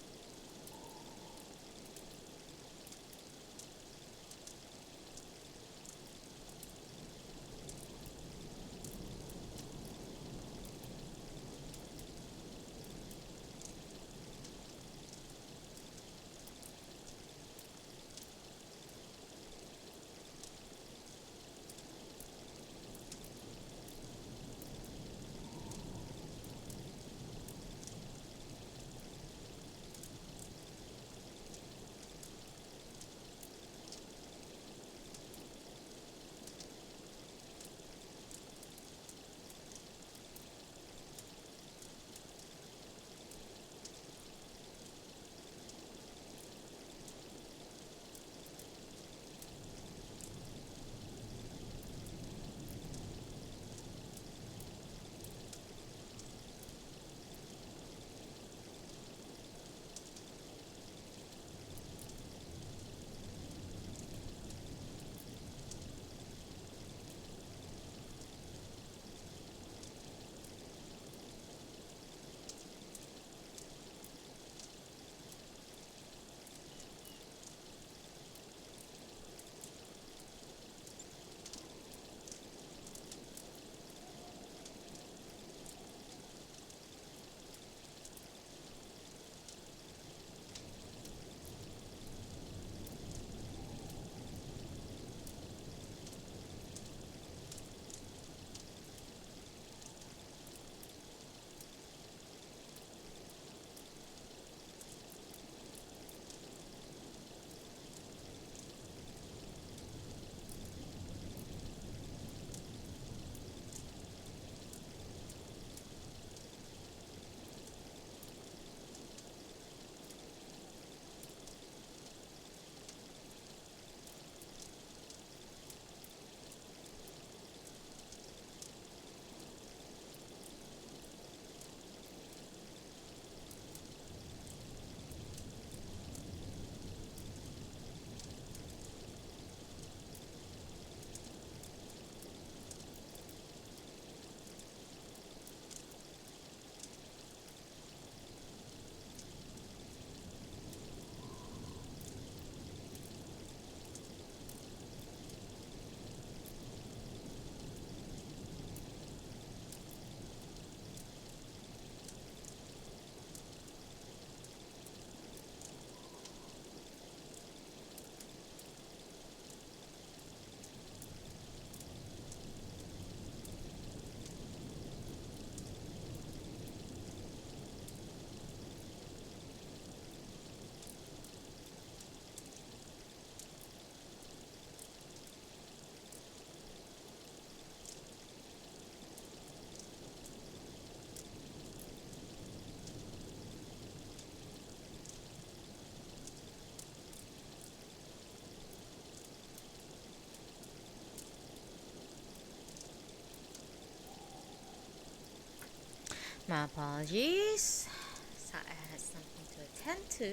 My apologies. So I had something to attend to.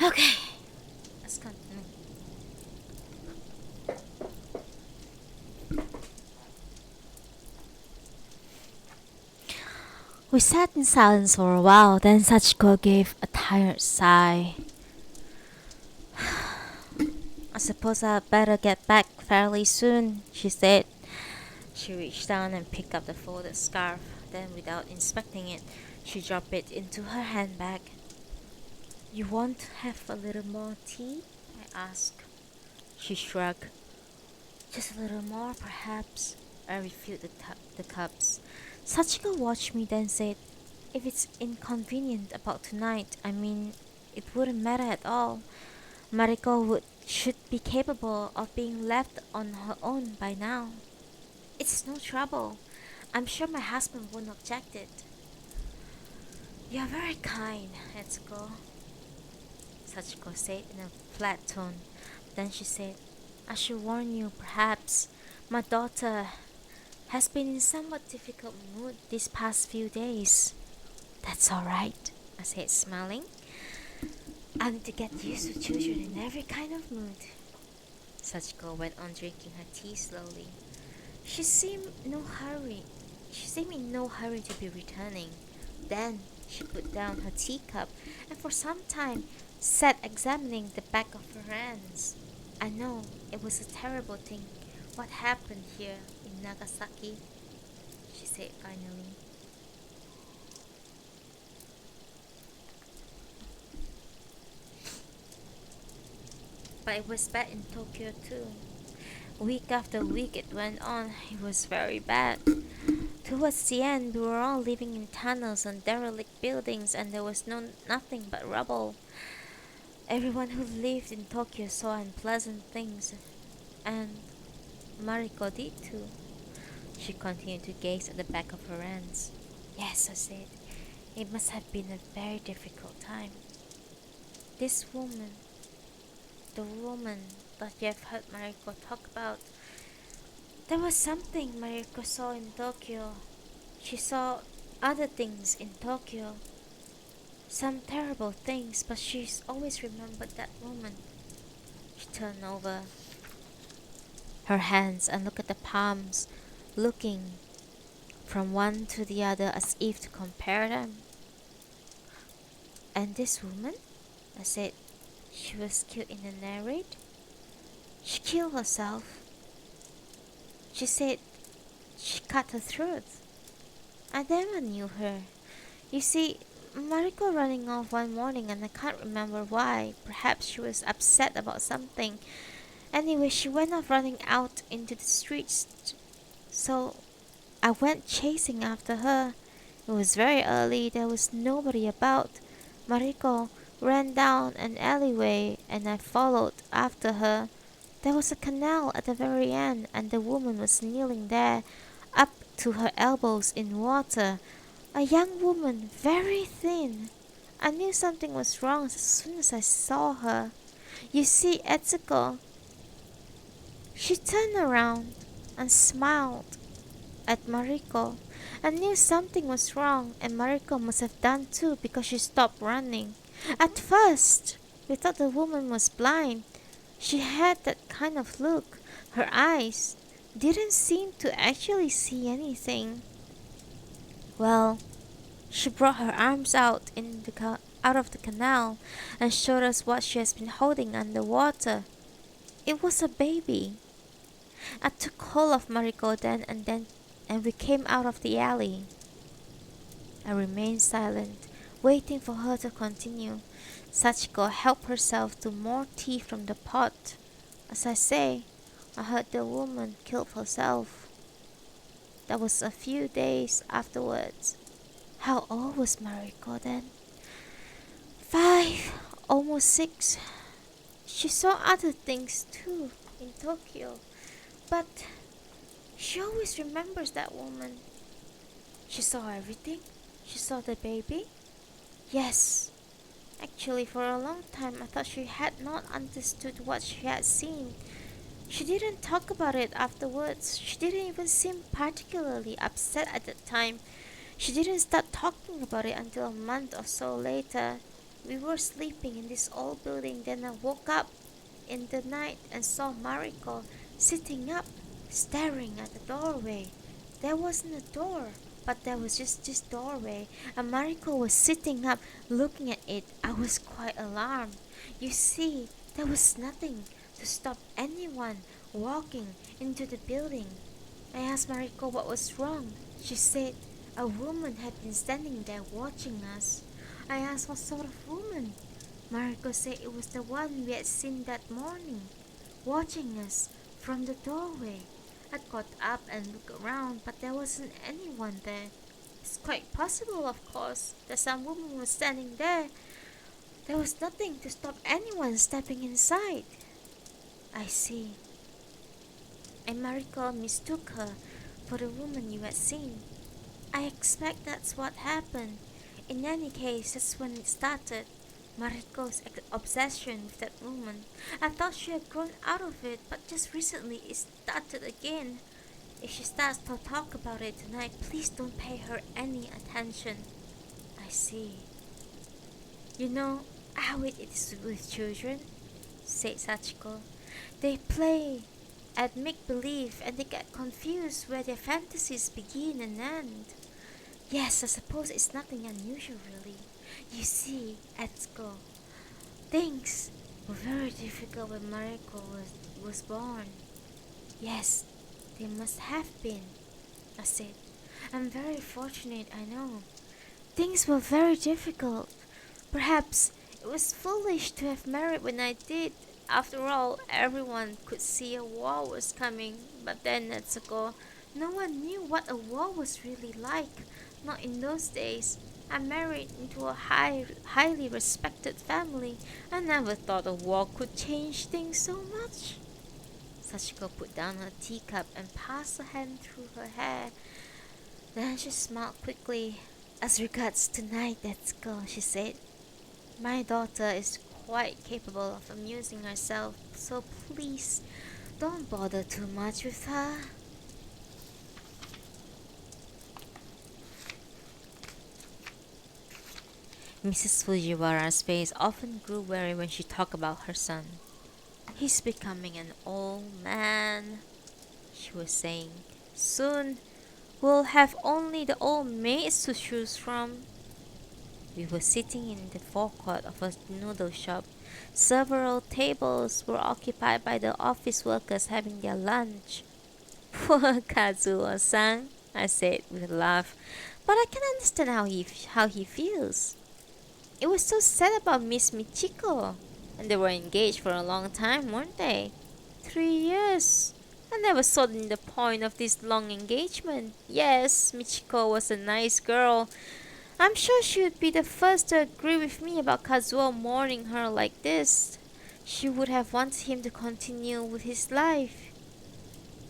Okay, let's continue. We sat in silence for a while, then Sachiko gave a tired sigh. I suppose I'd better get back fairly soon, she said. She reached down and picked up the folded scarf. Then, without inspecting it, she dropped it into her handbag. You want to have a little more tea? I asked. She shrugged. Just a little more, perhaps. I refilled the cups. Sachiko watched me, then said, if it's inconvenient about tonight, I mean, it wouldn't matter at all. Should be capable of being left on her own by now. It's no trouble. I'm sure my husband won't object it. You're very kind, Etsuko, Sachiko said in a flat tone. Then she said, I should warn you, perhaps. My daughter has been in somewhat difficult mood these past few days. That's all right, I said, smiling. I need to get used to children in every kind of mood. Sachiko went on drinking her tea slowly. She seemed in no hurry to be returning. Then she put down her teacup and for some time sat examining the back of her hands. I know it was a terrible thing what happened here in Nagasaki, she said finally. But it was bad in Tokyo too. Week after week it went on. It was very bad. Towards the end, we were all living in tunnels and derelict buildings, and there was nothing but rubble. Everyone who lived in Tokyo saw unpleasant things, and Mariko did too. She continued to gaze at the back of her hands. Yes, I said, it must have been a very difficult time. This woman, the woman that you have heard Mariko talk about, there was something Mariko saw in Tokyo. She saw other things in Tokyo, some terrible things, but she's always remembered that woman. She turned over her hands and looked at the palms, looking from one to the other as if to compare them. And this woman? I said, she was killed in a raid? She killed herself. She said she cut her throat. I never knew her. You see, Mariko running off one morning and I can't remember why. Perhaps she was upset about something. Anyway, she went off running out into the streets. So I went chasing after her. It was very early. There was nobody about. Mariko ran down an alleyway and I followed after her. There was a canal at the very end and the woman was kneeling there, up to her elbows in water. A young woman, very thin. I knew something was wrong as soon as I saw her. You see, Etsuko, she turned around and smiled at Mariko. I knew something was wrong, and Mariko must have done too because she stopped running. At first, we thought the woman was blind. She had that kind of look. Her eyes didn't seem to actually see anything. Well, she brought her arms out out of the canal and showed us what she has been holding underwater. It was a baby. I took hold of Mariko and we came out of the alley. I remained silent, waiting for her to continue. Sachiko helped herself to more tea from the pot. As I say, I heard the woman killed herself. That was a few days afterwards. How old was Mariko then? 5, almost 6. She saw other things too in Tokyo, but she always remembers that woman. She saw everything. She saw the baby. Yes. Actually, for a long time, I thought she had not understood what she had seen. She didn't talk about it afterwards. She didn't even seem particularly upset at the time. She didn't start talking about it until a month or so later. We were sleeping in this old building, then I woke up in the night and saw Mariko sitting up, staring at the doorway. There wasn't a door, but there was just this doorway, and Mariko was sitting up, looking at it. I was quite alarmed. You see, there was nothing to stop anyone walking into the building. I asked Mariko what was wrong. She said a woman had been standing there watching us. I asked what sort of woman. Mariko said it was the one we had seen that morning, watching us from the doorway. I got up and looked around, but there wasn't anyone there. It's quite possible, of course, that some woman was standing there. There was nothing to stop anyone stepping inside. I see. And Mariko mistook her for the woman you had seen. I expect that's what happened. In any case, that's when it started. Mariko's obsession with that woman. I thought she had grown out of it, but just recently it started again. If she starts to talk about it tonight, please don't pay her any attention. I see. You know how it is with children, said Sachiko. They play at make-believe and they get confused where their fantasies begin and end. Yes, I suppose it's nothing unusual really. You see, Etsuko, things were very difficult when Mariko was born. Yes, they must have been, I said. I'm very fortunate, I know. Things were very difficult. Perhaps it was foolish to have married when I did. After all, everyone could see a war was coming. But then, Netsuko, no one knew what a war was really like. Not in those days. I married into a highly respected family. I never thought a war could change things so much. Sachiko put down her teacup and passed a hand through her hair. Then she smiled quickly. As regards tonight, Etsuko, she said, my daughter is quite capable of amusing herself, so please don't bother too much with her. Mrs. Fujiwara's face often grew weary when she talked about her son. He's becoming an old man, she was saying. Soon we'll have only the old maids to choose from. We were sitting in the forecourt of a noodle shop. Several tables were occupied by the office workers having their lunch. Poor Kazuo-san, I said with a laugh, but I can understand how he feels. It was so sad about Miss Michiko, and they were engaged for a long time, weren't they? 3 years. I never saw the point of this long engagement. Yes, Michiko was a nice girl. I'm sure she would be the first to agree with me about Kazuo mourning her like this. She would have wanted him to continue with his life.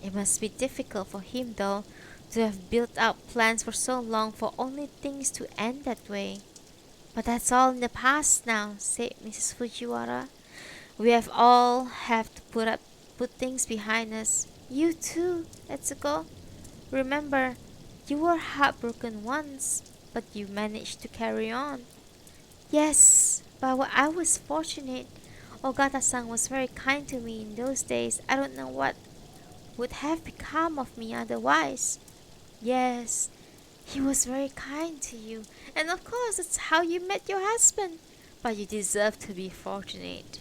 It must be difficult for him, though, to have built up plans for so long for only things to end that way. But that's all in the past now, said Mrs. Fujiwara. We have all have to put things behind us. You too, Etsuko. Remember, you were heartbroken once, but you managed to carry on. Yes, but I was fortunate. Ogata-san was very kind to me in those days. I don't know what would have become of me otherwise. Yes, he was very kind to you. And of course, that's how you met your husband. But you deserve to be fortunate.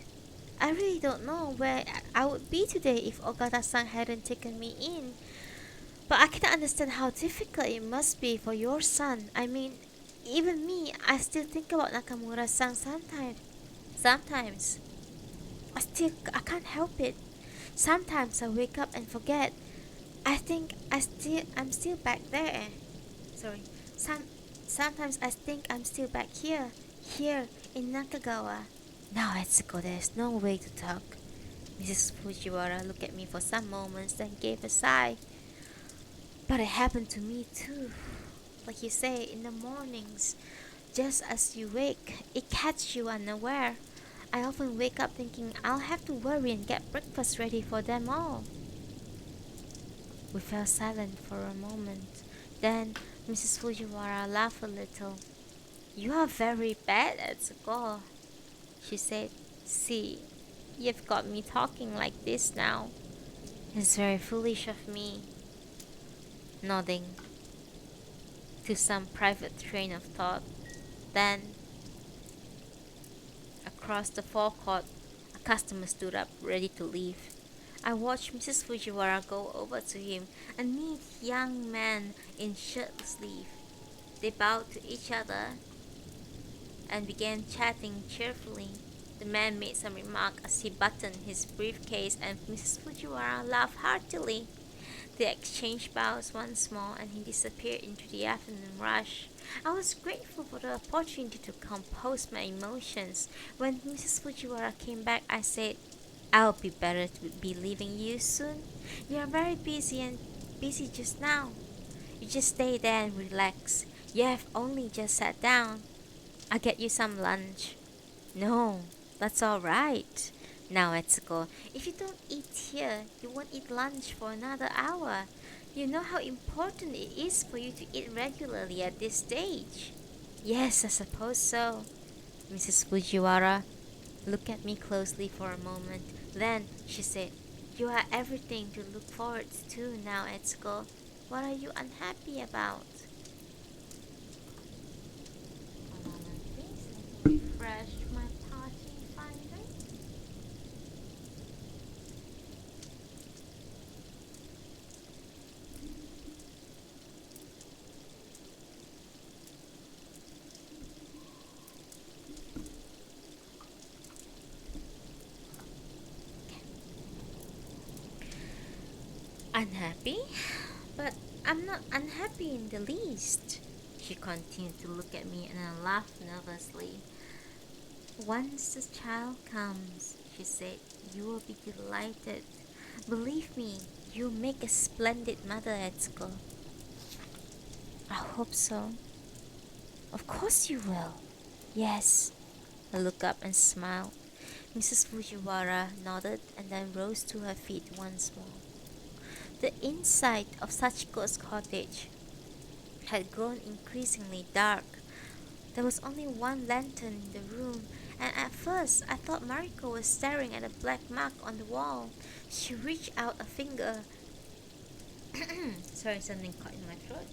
I really don't know where I would be today if Ogata-san hadn't taken me in. But I can understand how difficult it must be for your son. I mean, even me, I still think about Nakamura-san sometimes. Sometimes. I can't help it. Sometimes I wake up and forget. I think I'm still back there. Sorry. Sometimes I think I'm still back here in Nakagawa. Now, Etsuko, there's no way to talk. Mrs. Fujiwara looked at me for some moments, then gave a sigh. But it happened to me too. Like you say, in the mornings, just as you wake, it catches you unaware. I often wake up thinking I'll have to worry and get breakfast ready for them all. We fell silent for a moment. Then Mrs. Fujiwara laughed a little. You are very bad at score, she said. See, you've got me talking like this now. It's very foolish of me, nodding to some private train of thought. Then, across the forecourt, a customer stood up, ready to leave. I watched Mrs. Fujiwara go over to him, a neat young man in shirt sleeve. They bowed to each other and began chatting cheerfully. The man made some remark as he buttoned his briefcase, and Mrs. Fujiwara laughed heartily. They exchanged bows once more, and he disappeared into the afternoon rush. I was grateful for the opportunity to compose my emotions. When Mrs. Fujiwara came back, I said, I'll be better to be leaving you soon. You are very busy just now. You just stay there and relax. You have only just sat down. I'll get you some lunch. No, that's all right. Now, Etsuko, if you don't eat here, you won't eat lunch for another hour. You know how important it is for you to eat regularly at this stage. Yes, I suppose so. Mrs. Fujiwara looked at me closely for a moment. Then she said, You are everything to look forward to now, Etsuko. What are you unhappy about? One moment, please. Let me refresh my party finder. Unhappy? But I'm not unhappy in the least. She continued to look at me and I laughed nervously. Once the child comes, she said, you will be delighted. Believe me, you'll make a splendid mother at school. I hope so. Of course you will. Yes. I looked up and smiled. Mrs. Fujiwara nodded and then rose to her feet once more. The inside of Sachiko's cottage had grown increasingly dark. There was only one lantern in the room, and at first I thought Mariko was staring at a black mark on the wall. She reached out a finger. Sorry, something caught in my throat.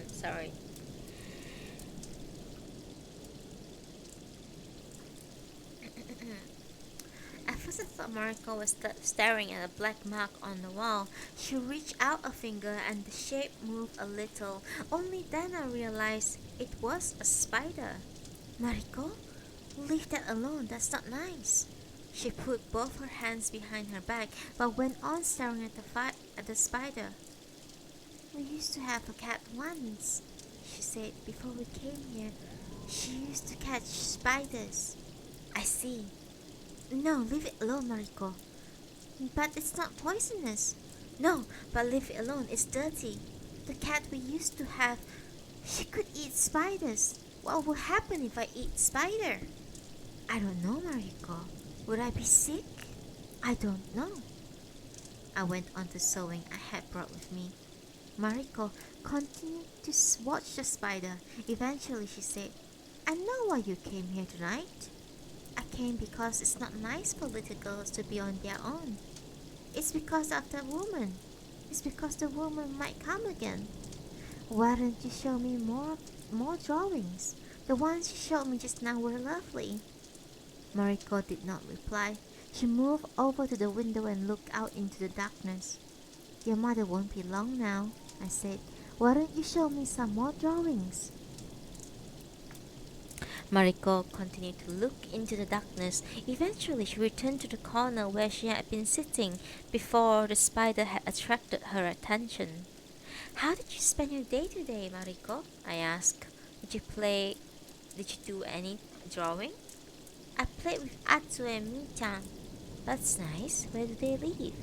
Sorry. At first I thought Mariko was staring at a black mark on the wall. She reached out a finger and the shape moved a little. Only then I realized it was a spider. Mariko? Leave that alone, that's not nice. She put both her hands behind her back but went on staring at the spider. We used to have a cat once, she said, before we came here. She used to catch spiders. I see. No, leave it alone, Mariko. But it's not poisonous. No, but leave it alone, it's dirty. The cat we used to have, she could eat spiders. What will happen if I eat spider? I don't know, Mariko. Would I be sick? I don't know. I went on to sewing I had brought with me. Mariko continued to watch the spider. Eventually she said, I know why you came here tonight. I came because it's not nice for little girls to be on their own. It's because of the woman. It's because the woman might come again. Why don't you show me more drawings? The ones you showed me just now were lovely. Mariko did not reply. She moved over to the window and looked out into the darkness. Your mother won't be long now, I said. Why don't you show me some more drawings? Mariko continued to look into the darkness. Eventually she returned to the corner where she had been sitting before the spider had attracted her attention. How did you spend your day today, Mariko? I asked. Did you do any drawing? I played with Atsu and Mi-chan. That's nice. Where do they live?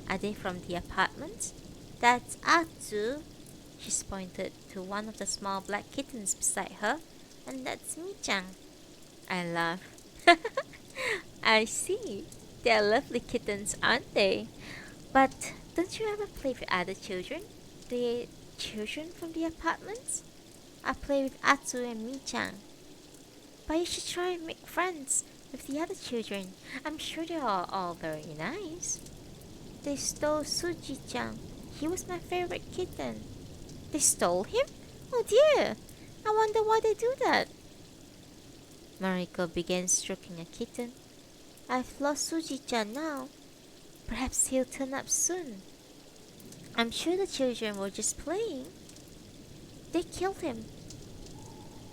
Are they from the apartment? That's Atsu. She's pointed to one of the small black kittens beside her. And that's Mi-chan. I laugh. I see. They're lovely kittens, aren't they? But don't you ever play with other children? The children from the apartments? I play with Atsu and Mi-chan. But you should try and make friends with the other children. I'm sure they are all very nice. They stole Suji-chan. He was my favorite kitten. They stole him? Oh dear! I wonder why they do that. Mariko began stroking a kitten. I've lost Suji-chan now. Perhaps he'll turn up soon. I'm sure the children were just playing. They killed him.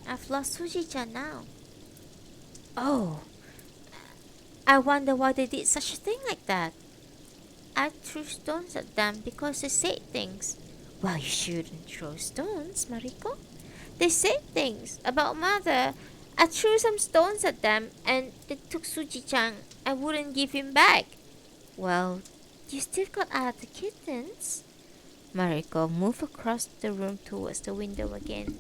I've lost Suji-chan now. Oh, I wonder why they did such a thing like that. I threw stones at them because they said things. Well, you shouldn't throw stones, Mariko. They said things about mother. I threw some stones at them and they took Suji-chan and wouldn't give him back. Well, you still got other kittens. Mariko moved across the room towards the window again.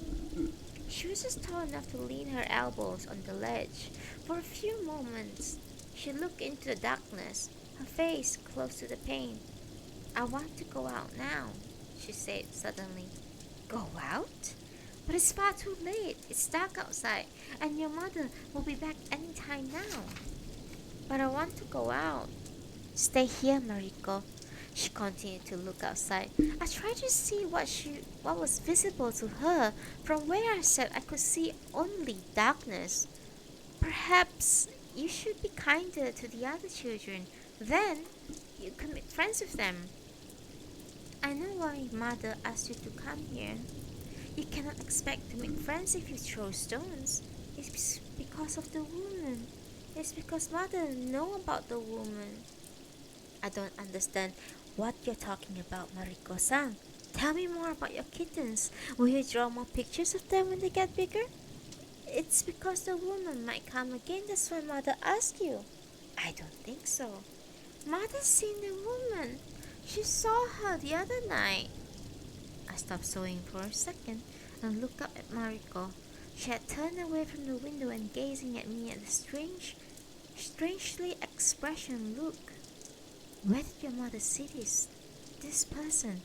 She was just tall enough to lean her elbows on the ledge. For a few moments, she looked into the darkness, her face close to the pane. I want to go out now, she said suddenly. Go out? But it's far too late. It's dark outside, and your mother will be back any time now. But I want to go out. Stay here, Mariko. She continued to look outside. I tried to see what was visible to her. From where I sat, I could see only darkness. Perhaps you should be kinder to the other children. Then you can make friends with them. I know why mother asked you to come here. You cannot expect to make friends if you throw stones. It's because of the woman. It's because mother know about the woman. I don't understand what you're talking about, Mariko-san. Tell me more about your kittens. Will you draw more pictures of them when they get bigger? It's because the woman might come again. That's why mother asked you. I don't think so. Mother's seen the woman. She saw her the other night. I stopped sewing for a second and looked up at Mariko. She had turned away from the window and gazing at me at a strangely expression look. Where did your mother see this person?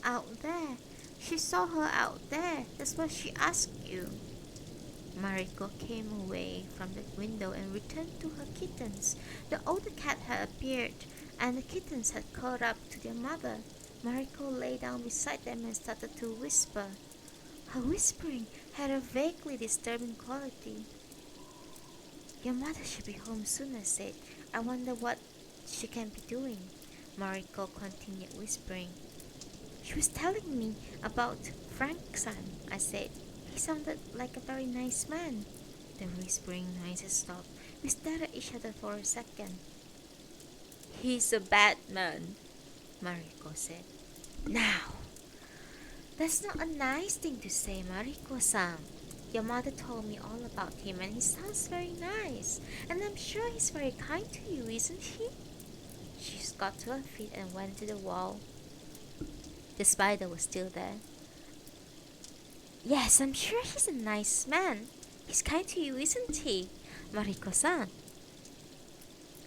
Out there. She saw her out there. That's why she asked you. Mariko came away from the window and returned to her kittens. The older cat had appeared, and the kittens had caught up to their mother. Mariko lay down beside them and started to whisper. Her whispering had a vaguely disturbing quality. Your mother should be home soon, I said. I wonder what she can be doing. Mariko continued whispering. She was telling me about Frank-san, I said. He sounded like a very nice man. The whispering noises stopped. We stared at each other for a second. He's a bad man, Mariko said. Now, that's not a nice thing to say, Mariko-san. Your mother told me all about him and he sounds very nice. And I'm sure he's very kind to you, isn't he? She got to her feet and went to the wall. The spider was still there. Yes, I'm sure he's a nice man. He's kind to you, isn't he, Mariko-san?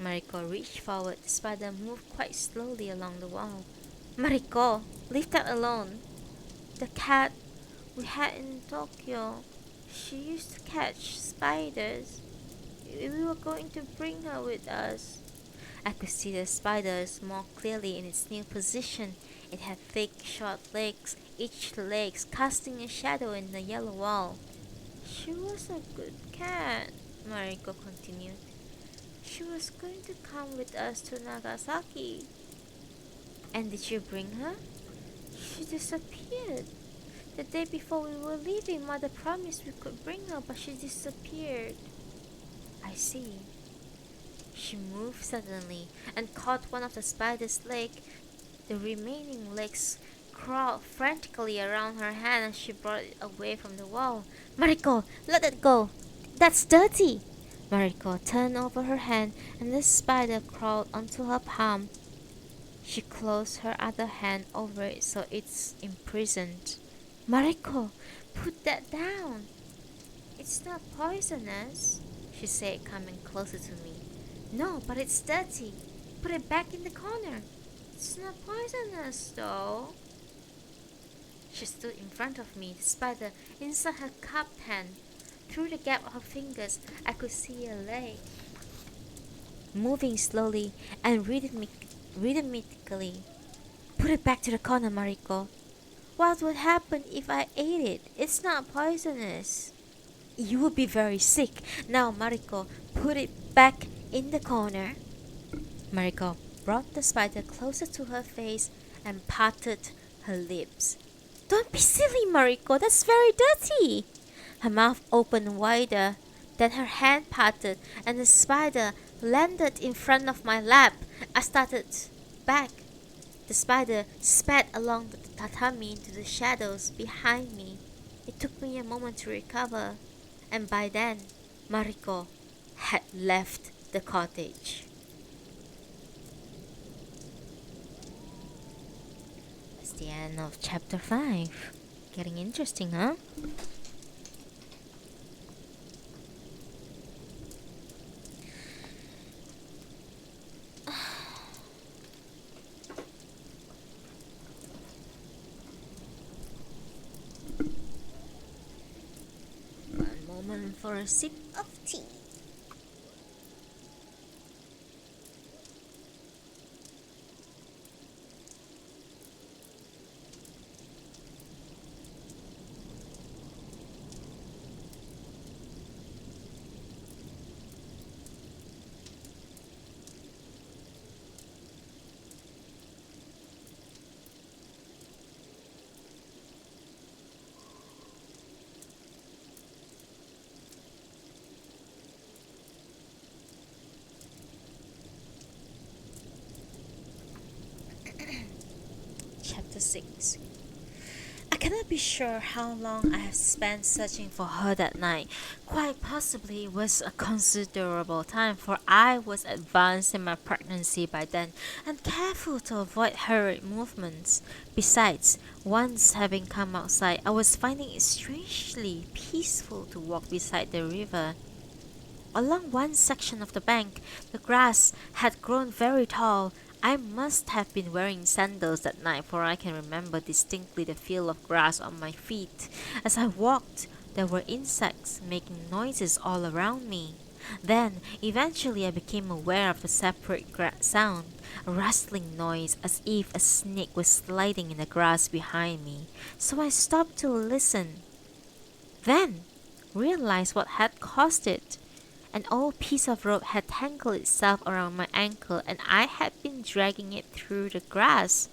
Mariko reached forward. The spider moved quite slowly along the wall. Mariko, leave that alone. The cat we had in Tokyo, she used to catch spiders. We were going to bring her with us. I could see the spiders more clearly in its new position. It had thick, short legs, each leg casting a shadow in the yellow wall. She was a good cat, Mariko continued. She was going to come with us to Nagasaki. And did you bring her? She disappeared. The day before we were leaving, Mother promised we could bring her, but she disappeared. I see. She moved suddenly and caught one of the spider's legs. The remaining legs crawled frantically around her hand and she brought it away from the wall. Mariko, let it go. That's dirty. Mariko turned over her hand and the spider crawled onto her palm. She closed her other hand over it so it's imprisoned. Mariko, put that down. It's not poisonous, she said, coming closer to me. No, but it's dirty. Put it back in the corner. It's not poisonous, though. She stood in front of me, the spider inside her cupped hand. Through the gap of her fingers, I could see a leg moving slowly and rhythmically. Put it back to the corner, Mariko. What would happen if I ate it? It's not poisonous. You would be very sick. Now, Mariko, put it back in the corner. Mariko brought the spider closer to her face and parted her lips. Don't be silly, Mariko. That's very dirty. Her mouth opened wider. Then her hand parted and the spider landed in front of my lap. I started back. The spider sped along the tatami into the shadows behind me. It took me a moment to recover, and by then, Mariko had left the cottage. That's the end of chapter 5. Getting interesting, huh? One moment for a sip of tea. Chapter 6. I cannot be sure how long I have spent searching for her that night. Quite possibly it was a considerable time, for I was advanced in my pregnancy by then and careful to avoid hurried movements. Besides, once having come outside, I was finding it strangely peaceful to walk beside the river. Along one section of the bank, the grass had grown very tall. I must have been wearing sandals that night, for I can remember distinctly the feel of grass on my feet. As I walked, there were insects making noises all around me. Then, eventually, I became aware of a separate sound, a rustling noise as if a snake was sliding in the grass behind me. So I stopped to listen. Then, realized what had caused it. An old piece of rope had tangled itself around my ankle and I had been dragging it through the grass.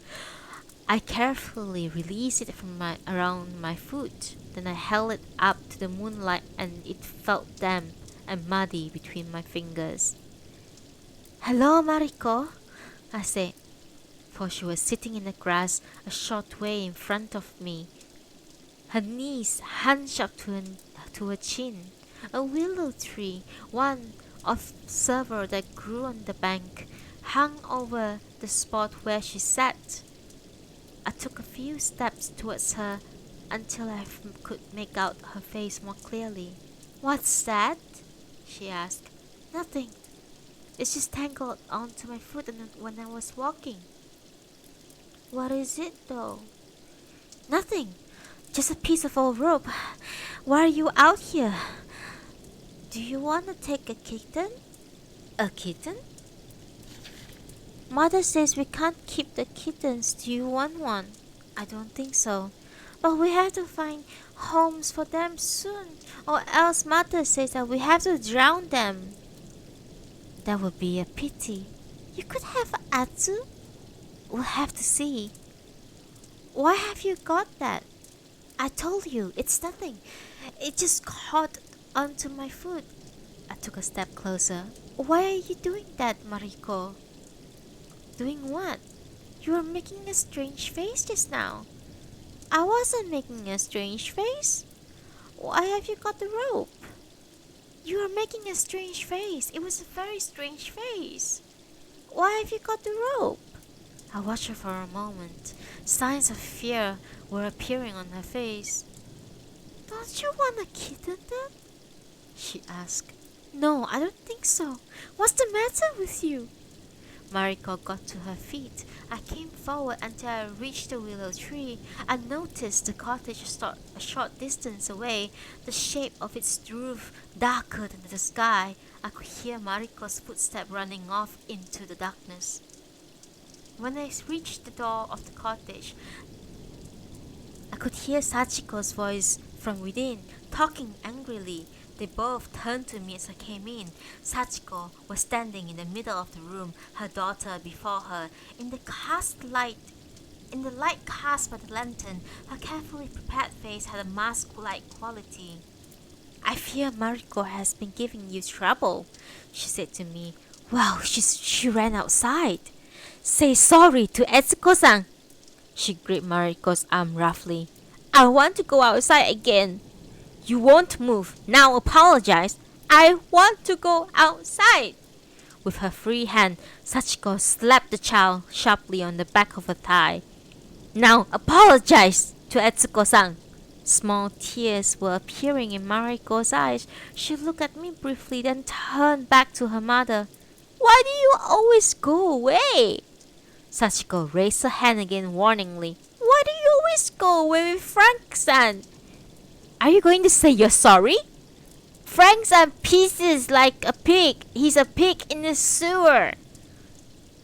I carefully released it from around my foot. Then I held it up to the moonlight and it felt damp and muddy between my fingers. Hello, Mariko, I said, for she was sitting in the grass a short way in front of me. Her knees hunched up to her chin. A willow tree, one of several that grew on the bank, hung over the spot where she sat. I took a few steps towards her until I could make out her face more clearly. What's that? She asked. Nothing. It's just tangled onto my foot when I was walking. What is it though? Nothing. Just a piece of old rope. Why are you out here? Do you want to take a kitten? A kitten? Mother says we can't keep the kittens. Do you want one? I don't think so. But we have to find homes for them soon. Or else Mother says that we have to drown them. That would be a pity. You could have Atsu. We'll have to see. Why have you got that? I told you, it's nothing. It just caught onto my foot. I took a step closer. Why are you doing that, Mariko? Doing what? You were making a strange face just now. I wasn't making a strange face. Why have you got the rope? You are making a strange face. It was a very strange face. Why have you got the rope? I watched her for a moment. Signs of fear were appearing on her face. Don't you want to kitten them? She asked. No, I don't think so. What's the matter with you? Mariko got to her feet. I came forward until I reached the willow tree. I noticed the cottage a short distance away. The shape of its roof darker than the sky. I could hear Mariko's footsteps running off into the darkness. When I reached the door of the cottage, I could hear Sachiko's voice from within, talking angrily. They both turned to me as I came in. Sachiko was standing in the middle of the room, her daughter before her. In the light cast by the lantern, her carefully prepared face had a mask-like quality. I fear Mariko has been giving you trouble, she said to me. Well, she ran outside. Say sorry to Etsuko-san. She gripped Mariko's arm roughly. I want to go outside again. You won't move. Now apologize. I want to go outside. With her free hand, Sachiko slapped the child sharply on the back of her thigh. Now apologize to Etsuko-san. Small tears were appearing in Mariko's eyes. She looked at me briefly, then turned back to her mother. Why do you always go away? Sachiko raised her hand again warningly. Why do you always go away with Frank-san? Are you going to say you're sorry? Frank-san pieces like a pig. He's a pig in the sewer.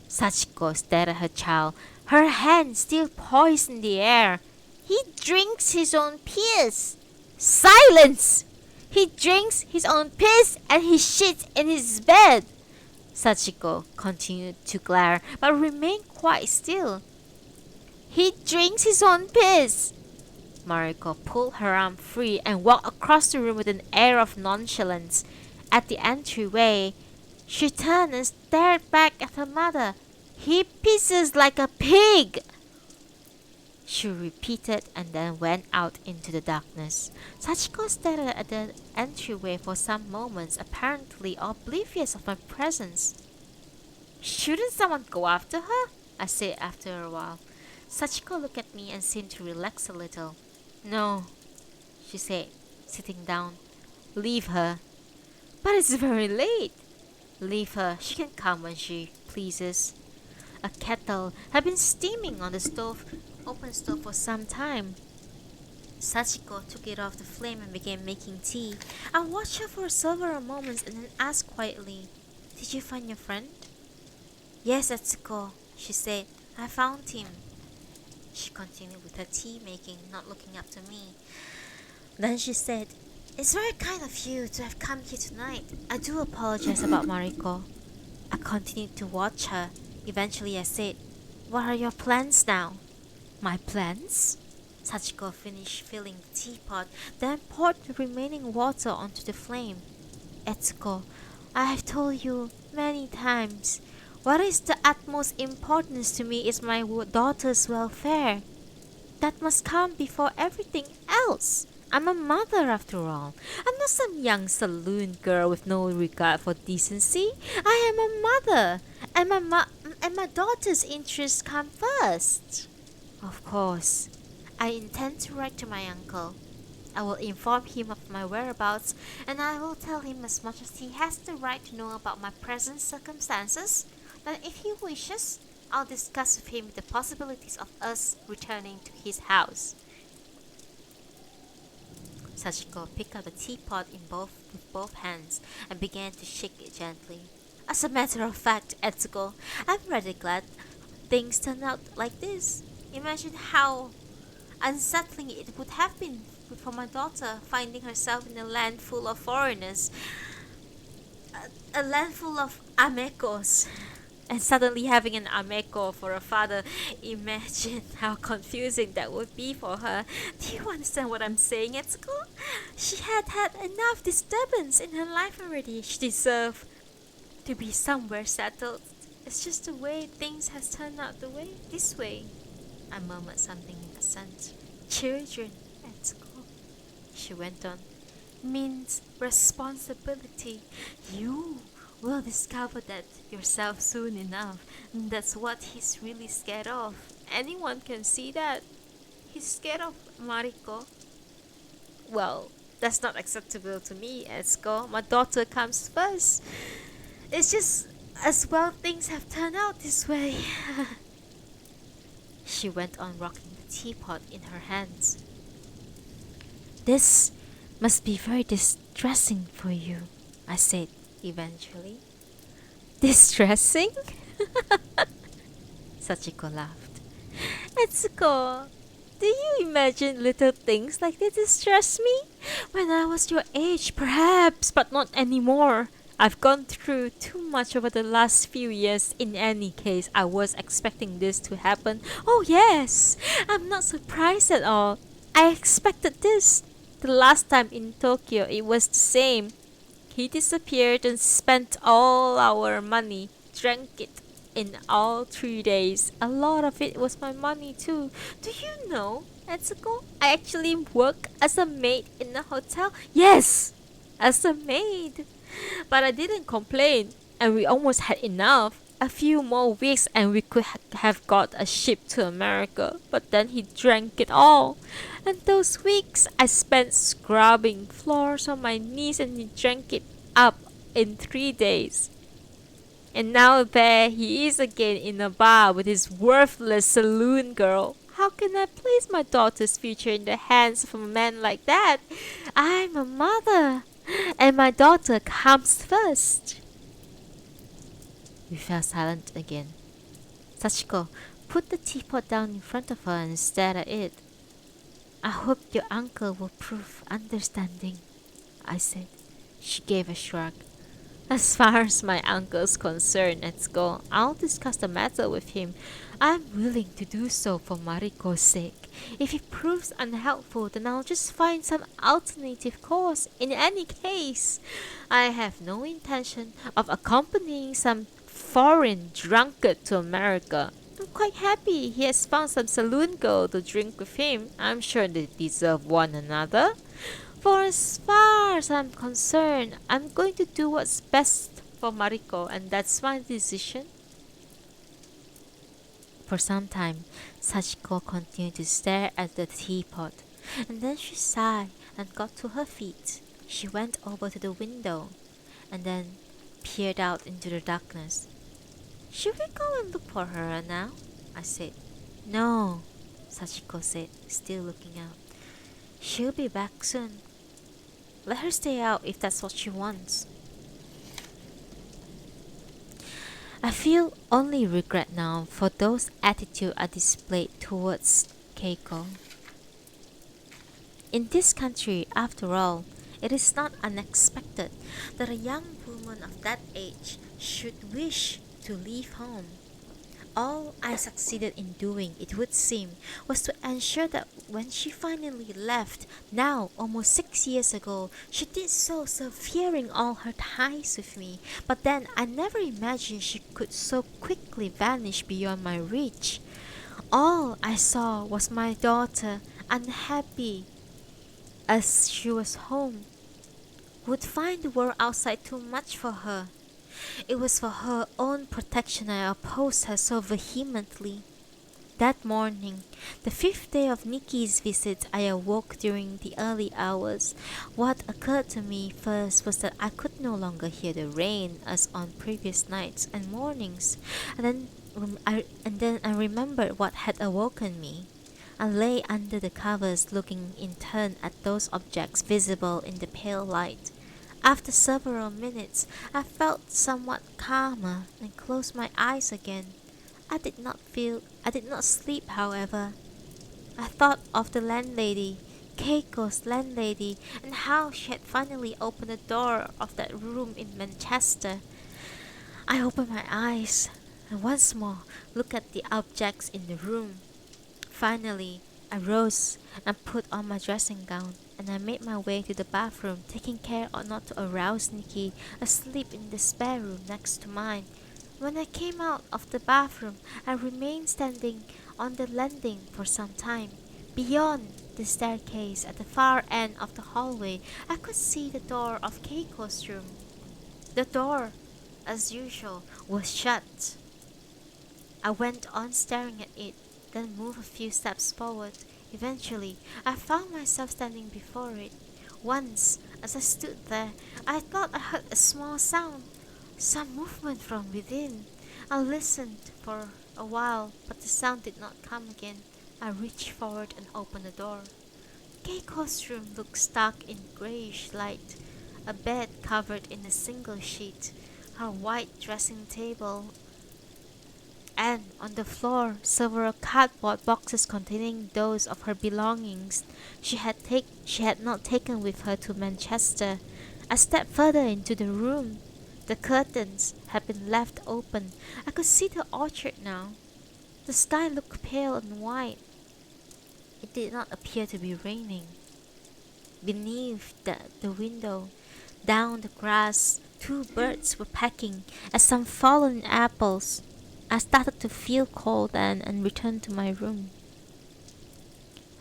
Sachiko stared at her child, her hand still poised in the air. He drinks his own piss. Silence! He drinks his own piss and he shits in his bed. Sachiko continued to glare, but remained quite still. He drinks his own piss. Mariko pulled her arm free and walked across the room with an air of nonchalance. At the entryway, she turned and stared back at her mother. He pisses like a pig, she repeated and then went out into the darkness. Sachiko stared at the entryway for some moments, apparently oblivious of my presence. Shouldn't someone go after her? I said after a while. Sachiko looked at me and seemed to relax a little. No, she said, sitting down. Leave her. But it's very late. Leave her. She can come when she pleases. A kettle had been steaming on the open stove for some time. Sachiko took it off the flame and began making tea. I watched her for several moments and then asked quietly, Did you find your friend? Yes, Etsuko, she said. I found him. She continued with her tea making, not looking up to me. Then she said, It's very kind of you to have come here tonight. I do apologize about Mariko. I continued to watch her. Eventually I said, What are your plans now? My plans? Sachiko finished filling the teapot, then poured the remaining water onto the flame. Etsuko, I have told you many times, what is the utmost importance to me is my daughter's welfare. That must come before everything else. I'm a mother after all. I'm not some young saloon girl with no regard for decency. I am a mother, and my daughter's interests come first. Of course, I intend to write to my uncle. I will inform him of my whereabouts, and I will tell him as much as he has the right to know about my present circumstances. Then if he wishes, I'll discuss with him the possibilities of us returning to his house. Sachiko picked up the teapot with both hands and began to shake it gently. As a matter of fact, Etsuko, I'm rather glad things turned out like this. Imagine how unsettling it would have been for my daughter finding herself in a land full of foreigners, a land full of amekos, and suddenly having an ameko for a father. Imagine how confusing that would be for her. Do you understand what I'm saying, Etsuko? She had enough disturbance in her life already. She deserved to be somewhere settled. It's just the way things has turned out this way. I murmured something in assent. Children, Etsuko, she went on. means responsibility. You will discover that yourself soon enough. And that's what he's really scared of. Anyone can see that. He's scared of Mariko. Well, that's not acceptable to me, Etsuko. My daughter comes first. It's just as well things have turned out this way. She went on rocking the teapot in her hands. This must be very distressing for you, I said eventually. Distressing? Sachiko laughed. Etsuko, do you imagine little things like this distress me? When I was your age, perhaps, but not anymore. I've gone through too much over the last few years. In any case, I was expecting this to happen. Oh yes, I'm not surprised at all. I expected this. The last time in Tokyo, it was the same. He disappeared and spent all our money, drank it in all 3 days. A lot of it was my money too. Do you know, Etsuko? I actually work as a maid in a hotel. Yes, as a maid. But I didn't complain, and we almost had enough. A few more weeks and we could have got a ship to America. But then he drank it all. And those weeks I spent scrubbing floors on my knees and he drank it up in 3 days. And now there he is again in a bar with his worthless saloon girl. How can I place my daughter's future in the hands of a man like that? I'm a mother, and my daughter comes first. We fell silent again. Sachiko put the teapot down in front of her and stared at it. I hope your uncle will prove understanding, I said. She gave a shrug. As far as my uncle's concerned, Etsuko, I'll discuss the matter with him. I'm willing to do so for Mariko's sake. If he proves unhelpful, then I'll just find some alternative course. In any case, I have no intention of accompanying some foreign drunkard to America. I'm quite happy he has found some saloon girl to drink with him. I'm sure they deserve one another. For as far as I'm concerned, I'm going to do what's best for Mariko, and that's my decision. For some time, Sachiko continued to stare at the teapot, and then she sighed and got to her feet. She went over to the window, and then peered out into the darkness. Should we go and look for her now? I said. No, Sachiko said, still looking out. She'll be back soon. Let her stay out if that's what she wants. I feel only regret now for those attitudes I displayed towards Keiko. In this country, after all, it is not unexpected that a young woman of that age should wish to leave home. All I succeeded in doing, it would seem, was to ensure that when she finally left, now almost 6 years ago, she did so severing all her ties with me. But then I never imagined she could so quickly vanish beyond my reach. All I saw was my daughter, unhappy as she was home, would find the world outside too much for her. It was for her own protection I opposed her so vehemently. That morning, the 5th day of Nikki's visit, I awoke during the early hours. What occurred to me first was that I could no longer hear the rain as on previous nights and mornings, and then I remembered what had awoken me. I lay under the covers looking in turn at those objects visible in the pale light. After several minutes, I felt somewhat calmer and closed my eyes again. I did not sleep, however. I thought of the landlady, Keiko's landlady, and how she had finally opened the door of that room in Manchester. I opened my eyes and once more looked at the objects in the room. Finally, I rose and put on my dressing gown, and I made my way to the bathroom, taking care not to arouse Nikki, asleep in the spare room next to mine. When I came out of the bathroom, I remained standing on the landing for some time. Beyond the staircase at the far end of the hallway, I could see the door of Keiko's room. The door, as usual, was shut. I went on staring at it, then moved a few steps forward. Eventually, I found myself standing before it. Once, as I stood there, I thought I heard a small sound, some movement from within. I listened for a while, but the sound did not come again. I reached forward and opened the door. Keiko's room looked stark in grayish light. A bed covered in a single sheet, her white dressing table, and on the floor several cardboard boxes containing those of her belongings she had not taken with her to Manchester. I stepped further into the room. The curtains had been left open. I could see the orchard now. The sky looked pale and white. It did not appear to be raining. Beneath the window, down the grass, two birds were pecking at some fallen apples. I started to feel cold and returned to my room.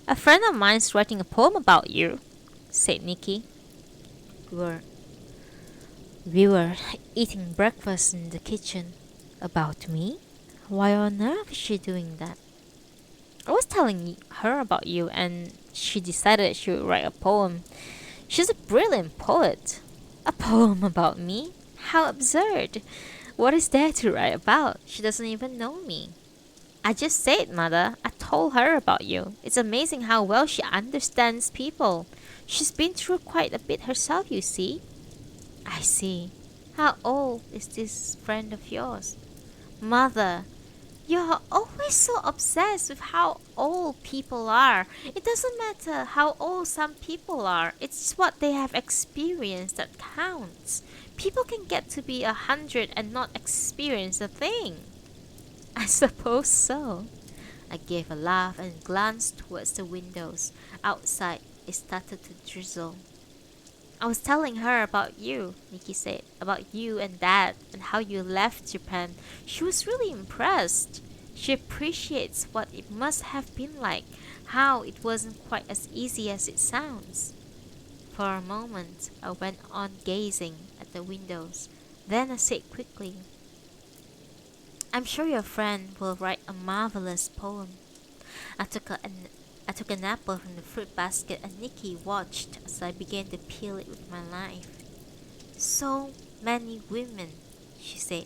A friend of mine's writing a poem about you, said Nikki. We were, we were eating breakfast in the kitchen. About me? Why on earth is she doing that? I was telling her about you, and she decided she would write a poem. She's a brilliant poet. A poem about me? How absurd! What is there to write about? She doesn't even know me. I just said, Mother. I told her about you. It's amazing how well she understands people. She's been through quite a bit herself, you see. I see. How old is this friend of yours? Mother, you're always so obsessed with how old people are. It doesn't matter how old some people are. It's what they have experienced that counts. People can get to be 100 and not experience a thing. I suppose so. I gave a laugh and glanced towards the windows. Outside, it started to drizzle. I was telling her about you, Nikki said, about you and Dad and how you left Japan. She was really impressed. She appreciates what it must have been like, how it wasn't quite as easy as it sounds. For a moment, I went on gazing at the windows. Then I said quickly, I'm sure your friend will write a marvelous poem. I took an apple from the fruit basket and Nikki watched as I began to peel it with my knife. So many women, she said,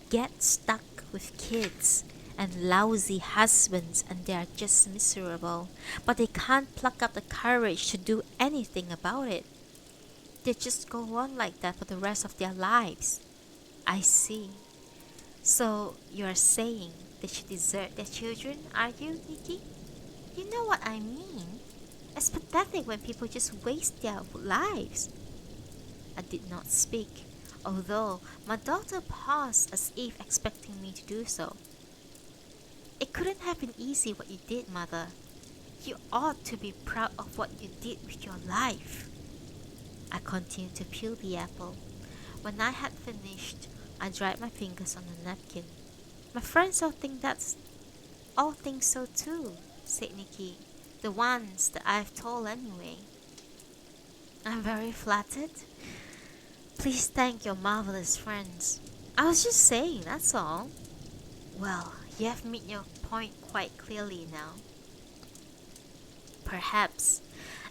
get stuck with kids and lousy husbands and they are just miserable, but they can't pluck up the courage to do anything about it. They just go on like that for the rest of their lives. I see. So you're saying they should desert their children, are you, Nikki? You know what I mean. It's pathetic when people just waste their lives. I did not speak, although my daughter paused as if expecting me to do so. It couldn't have been easy what you did, Mother. You ought to be proud of what you did with your life. I continued to peel the apple. When I had finished, I dried my fingers on the napkin. My friends all think so too, said Nikki. The ones that I've told anyway. I'm very flattered. Please thank your marvelous friends. I was just saying, that's all. Well, you have made your point quite clearly now. Perhaps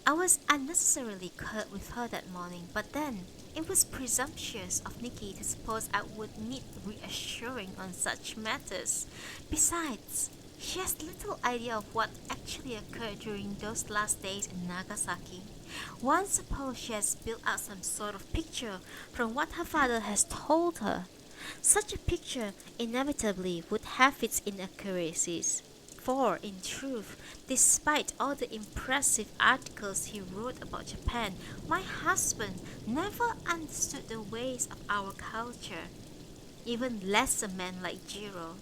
I was unnecessarily curt with her that morning, but then it was presumptuous of Nikki to suppose I would need reassuring on such matters. Besides, she has little idea of what actually occurred during those last days in Nagasaki. One supposes she has built out some sort of picture from what her father has told her. Such a picture inevitably would have its inaccuracies. For, in truth, despite all the impressive articles he wrote about Japan, my husband never understood the ways of our culture, even less a man like Jiro.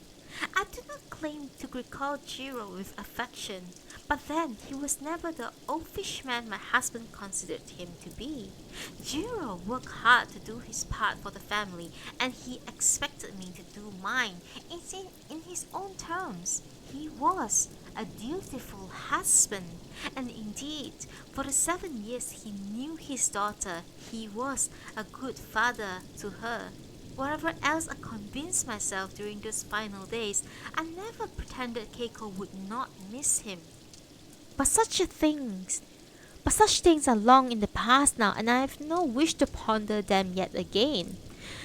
I do not claim to recall Jiro with affection, but then he was never the oafish man my husband considered him to be. Jiro worked hard to do his part for the family, and he expected me to do mine in his own terms. He was, a dutiful husband, and indeed, for the 7 years he knew his daughter, he was a good father to her. Whatever else I convinced myself during those final days, I never pretended Keiko would not miss him. But such a things but such things are long in the past now, and I have no wish to ponder them yet again.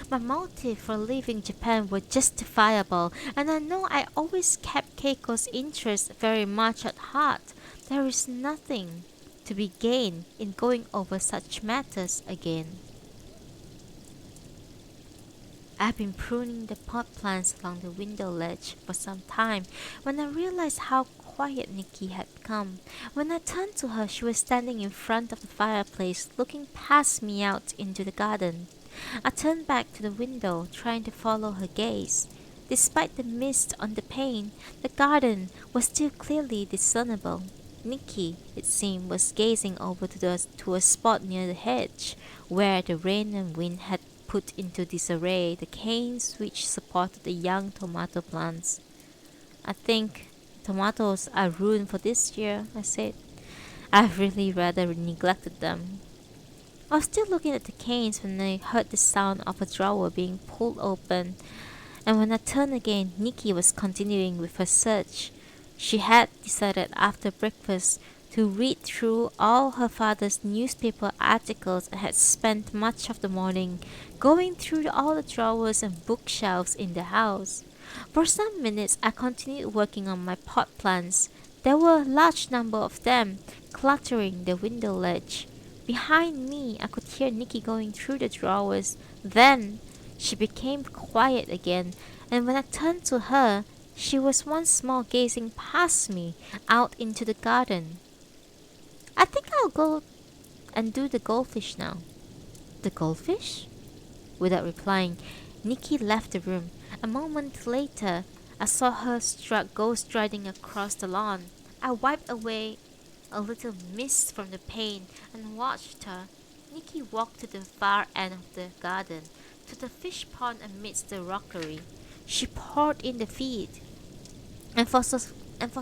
My motive for leaving Japan were justifiable, and I know I always kept Keiko's interest very much at heart. There is nothing to be gained in going over such matters again. I've been pruning the pot plants along the window ledge for some time when I realized how quiet Nikki had become. When I turned to her, she was standing in front of the fireplace, looking past me out into the garden. I turned back to the window, trying to follow her gaze. Despite the mist on the pane, the garden was still clearly discernible. Nikki, it seemed, was gazing over to a spot near the hedge, where the rain and wind had put into disarray the canes which supported the young tomato plants. I think tomatoes are ruined for this year, I said. I've really rather neglected them. I was still looking at the canes when I heard the sound of a drawer being pulled open, and when I turned again, Nikki was continuing with her search. She had decided after breakfast to read through all her father's newspaper articles and had spent much of the morning going through all the drawers and bookshelves in the house. For some minutes I continued working on my pot plants. There were a large number of them, cluttering the window ledge. Behind me I could hear Nikki going through the drawers. Then she became quiet again, and when I turned to her, she was once more gazing past me out into the garden. I think I'll go and do the goldfish now. The goldfish? Without replying, Nikki left the room. A moment later, I saw her go striding across the lawn. I wiped away a little mist from the pane and watched her. Nikki walked to the far end of the garden, to the fish pond amidst the rockery. She poured in the feed, and for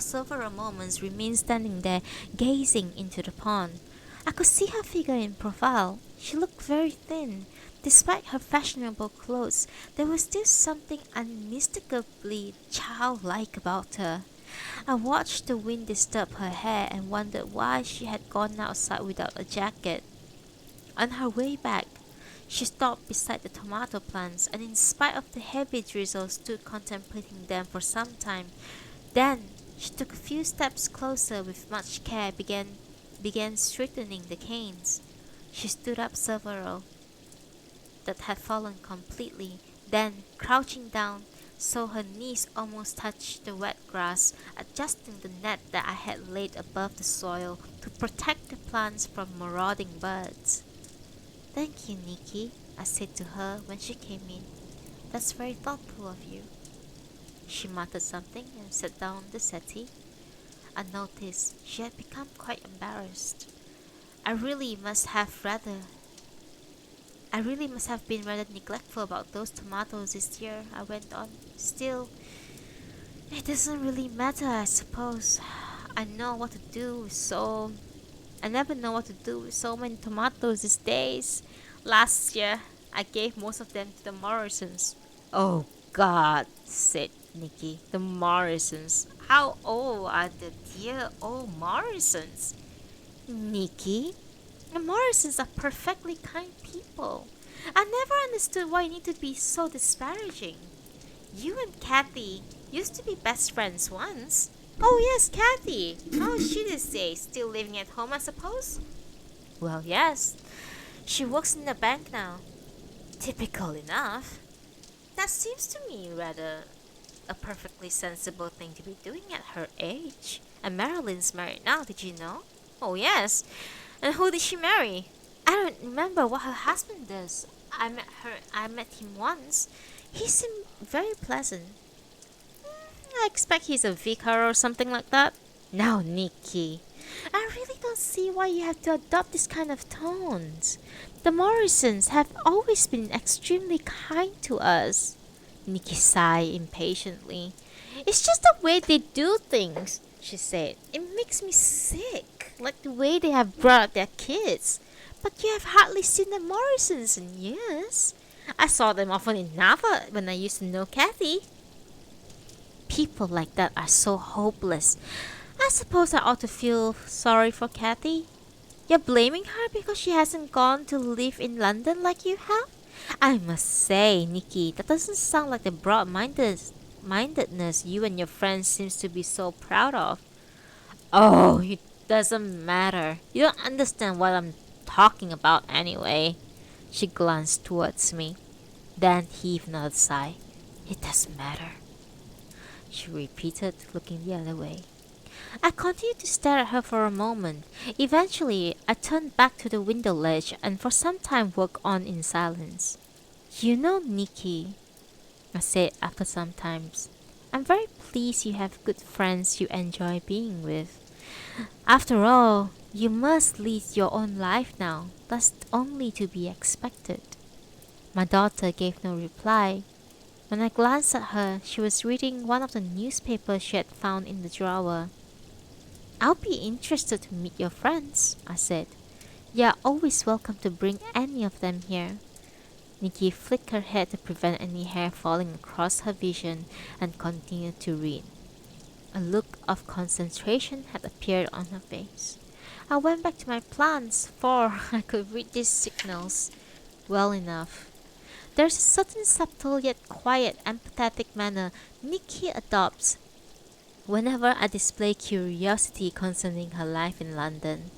several moments remained standing there, gazing into the pond. I could see her figure in profile. She looked very thin. Despite her fashionable clothes, there was still something unmistakably childlike about her. I watched the wind disturb her hair and wondered why she had gone outside without a jacket. On her way back, she stopped beside the tomato plants and in spite of the heavy drizzle stood contemplating them for some time. Then she took a few steps closer with much care, began straightening the canes. She stood up several that had fallen completely, then, crouching down so her knees almost touched the wet grass, adjusting the net that I had laid above the soil to protect the plants from marauding birds. "Thank you, Nikki," I said to her when she came in. "That's very thoughtful of you." She muttered something and sat down on the settee. I noticed she had become quite embarrassed. I really must have been rather neglectful about those tomatoes this year, I went on. "Still, it doesn't really matter, I suppose. I know what to do with so I never know what to do with so many tomatoes these days. Last year, I gave most of them to the Morrisons." "Oh God," said Nikki. "The Morrisons. How old are the dear old Morrisons?" "Nikki, the Morrisons are perfectly kind people. I never understood why you need to be so disparaging. You and Kathy used to be best friends once." "Oh yes, Kathy. How is she these days? Still living at home, I suppose?" "Well, yes. She works in the bank now." "Typical enough. That seems to me rather a perfectly sensible thing to be doing at her age. And Marilyn's married now, did you know?" "Oh yes. And who did she marry?" "I don't remember what her husband does. I met him once. He seemed very pleasant." "I expect he's a vicar or something like that." "Now, Nikki, I really don't see why you have to adopt this kind of tones. The Morrisons have always been extremely kind to us." Nikki sighed impatiently. "It's just the way they do things." she said. It makes me sick, like the way they have brought up their kids. But you have hardly seen the Morrisons in years. I saw them often in Nava when I used to know Kathy. People like that are so hopeless. I suppose I ought to feel sorry for Kathy. You're blaming her because she hasn't gone to live in London like you have? I must say, Nikki, that doesn't sound like the mindedness you and your friends seems to be so proud of. Oh, it doesn't matter. You don't understand what I'm talking about anyway. She glanced towards me, then heaved another sigh. It doesn't matter, she repeated, looking the other way. I continued to stare at her for a moment. Eventually, I turned back to the window ledge and for some time walked on in silence. You know, Nikki, I said after some time, I'm very pleased you have good friends you enjoy being with. After all, you must lead your own life now. That's only to be expected. My daughter gave no reply. When I glanced at her, she was reading one of the newspapers she had found in the drawer. I'll be interested to meet your friends, I said. You're always welcome to bring any of them here. Nikki flicked her head to prevent any hair falling across her vision and continued to read. A look of concentration had appeared on her face. I went back to my plants, for I could read these signals well enough. There's a certain subtle yet quiet, empathetic manner Nikki adopts whenever I display curiosity concerning her life in London.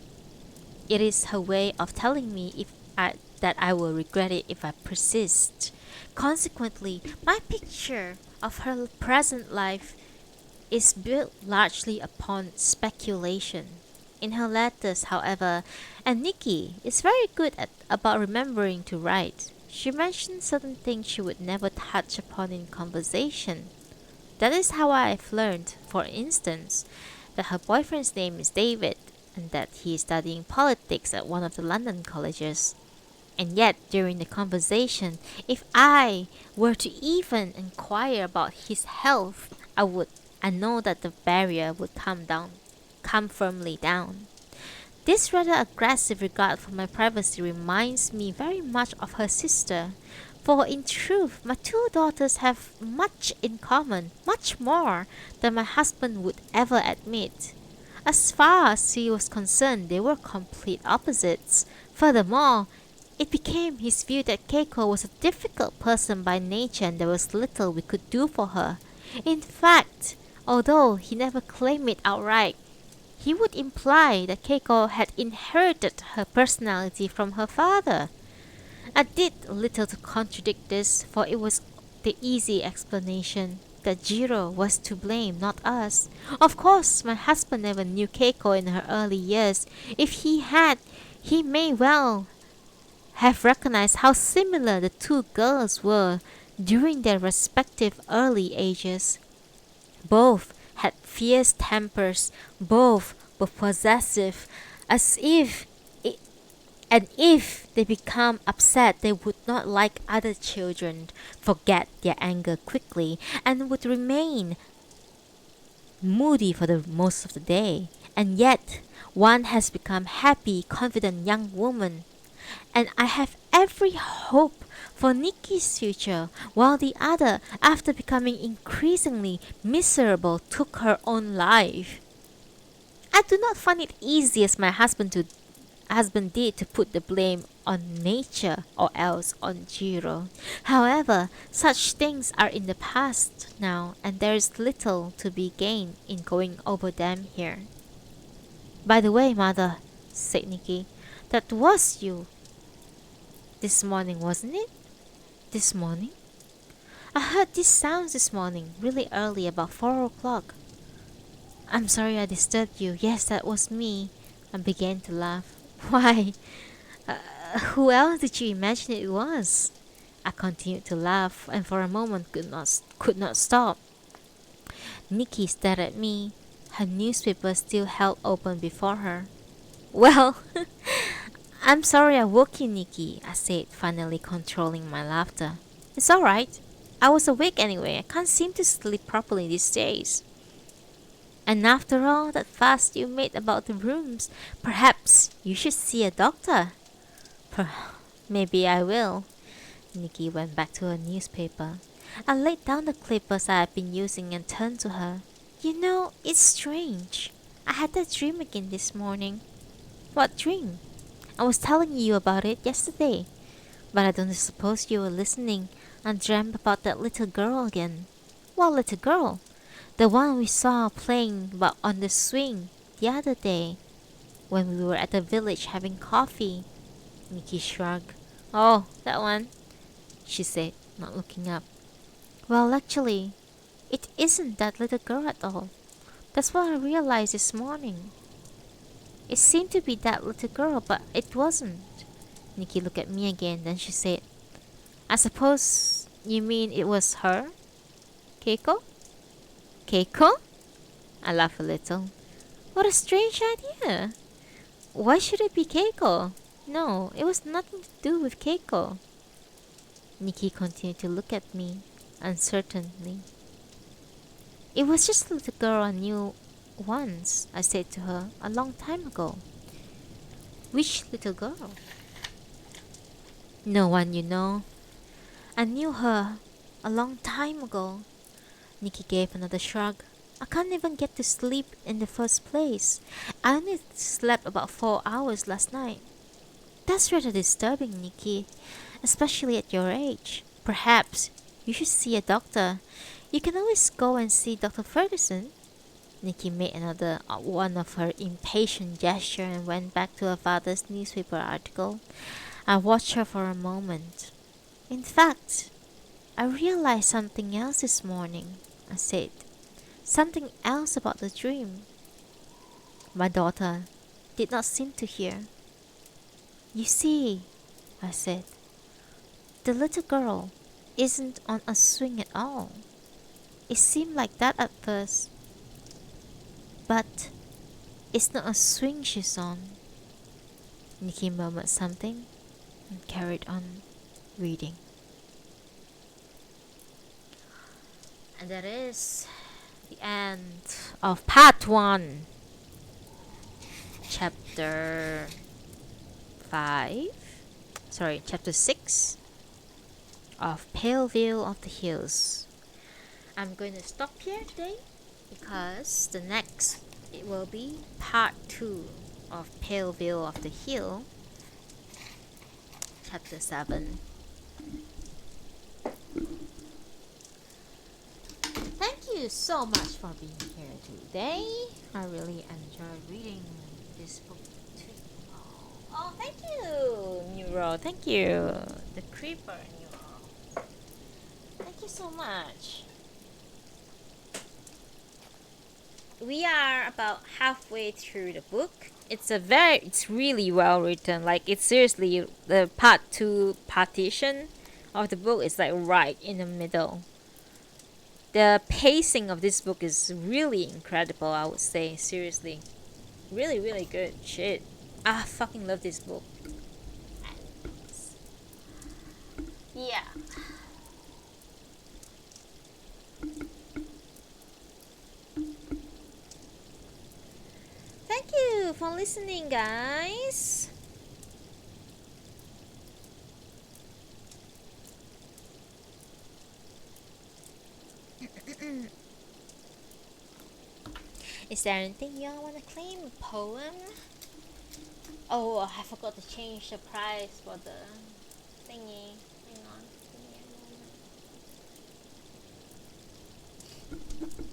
It is her way of telling me that I will regret it if I persist. Consequently, my picture of her present life is built largely upon speculation. In her letters, however, and Nikki is very good about remembering to write, she mentions certain things she would never touch upon in conversation. That is how I've learned, for instance, that her boyfriend's name is David and that he is studying politics at one of the London colleges. And yet, during the conversation, if I were to even inquire about his health, I know that the barrier would come firmly down. This rather aggressive regard for my privacy reminds me very much of her sister, for in truth, my two daughters have much in common, much more than my husband would ever admit. As far as he was concerned, they were complete opposites. Furthermore, it became his view that Keiko was a difficult person by nature and there was little we could do for her. In fact, although he never claimed it outright, he would imply that Keiko had inherited her personality from her father. I did little to contradict this, for it was the easy explanation that Jiro was to blame, not us. Of course, my husband never knew Keiko in her early years. If he had, he may well have recognized how similar the two girls were during their respective early ages. Both had fierce tempers, both were possessive, as if and if they become upset, they would not, like other children, forget their anger quickly and would remain moody for the most of the day. And yet, one has become happy, confident young woman, and I have every hope for Nikki's future, while the other, after becoming increasingly miserable, took her own life. I do not find it easy as my husband did to put the blame on nature or else on Jiro. However, such things are in the past now, and there is little to be gained in going over them here. By the way, mother, said Nikki, that was you this morning, wasn't it? This morning? I heard these sounds this morning, really early, about 4 o'clock. I'm sorry I disturbed you. Yes, that was me. I began to laugh. Why, who else did you imagine it was? I continued to laugh, and for a moment could not stop. Nikki stared at me, her newspaper still held open before her. Well, I'm sorry I woke you, Nikki, I said, finally controlling my laughter. It's alright. I was awake anyway. I can't seem to sleep properly these days. And after all that fuss you made about the rooms, perhaps you should see a doctor. Per- Maybe I will. Nikki went back to her newspaper. I laid down the clippers I had been using and turned to her. You know, it's strange. I had that dream again this morning. What dream? I was telling you about it yesterday, but I don't suppose you were listening and dreamt about that little girl again. What little girl? The one we saw playing on the swing the other day when we were at the village having coffee. Nikki shrugged. Oh, that one, she said, not looking up. Well, actually, it isn't that little girl at all. That's what I realized this morning. It seemed to be that little girl, but it wasn't. Nikki looked at me again, then she said, I suppose you mean it was her? Keiko? Keiko? I laughed a little. What a strange idea. Why should it be Keiko? No, it was nothing to do with Keiko. Nikki continued to look at me, uncertainly. It was just a little girl I knew once, I said to her, a long time ago. Which little girl? No one you know. I knew her a long time ago. Nikki gave another shrug. I can't even get to sleep in the first place. I only slept about 4 hours last night. That's rather disturbing, Nikki, especially at your age. Perhaps you should see a doctor. You can always go and see Dr. Ferguson. Nikki made another one of her impatient gesture and went back to her father's newspaper article. I watched her for a moment. In fact, I realized something else this morning, I said. Something else about the dream. My daughter did not seem to hear. You see, I said, the little girl isn't on a swing at all. It seemed like that at first, but it's not a swing she's on. Nikki murmured something and carried on reading. And that is the end of part 1, chapter 5, chapter 6 of Paleville of the Hills. I'm going to stop here today because the next it will be part 2 of Paleville of the Hill, chapter 7. Thank you so much for being here today. I really enjoyed reading this book too. Oh, thank you, Neuro. Thank you, the creeper, Neuro. Thank you so much. We are about halfway through the book. It's really well written. Like, it's seriously, the part 2 partition of the book is like right in the middle. The pacing of this book is really incredible, I would say. Seriously, really, really good shit. I fucking love this book. Yeah. Thank you for listening, guys. Is there anything y'all want to claim? A poem? Oh, I forgot to change the price for the thingy. Hang on. Give me a moment.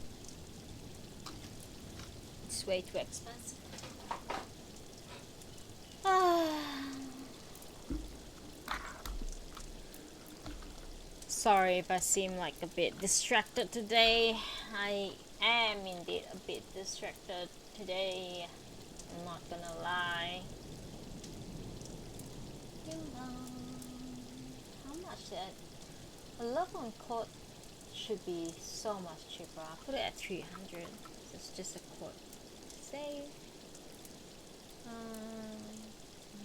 It's way too expensive. Sorry if I seem like a bit distracted today. I am indeed a bit distracted today. I'm not gonna lie. How much that? A love one quote should be so much cheaper. I'll put it at 300. It's just a quote. Save.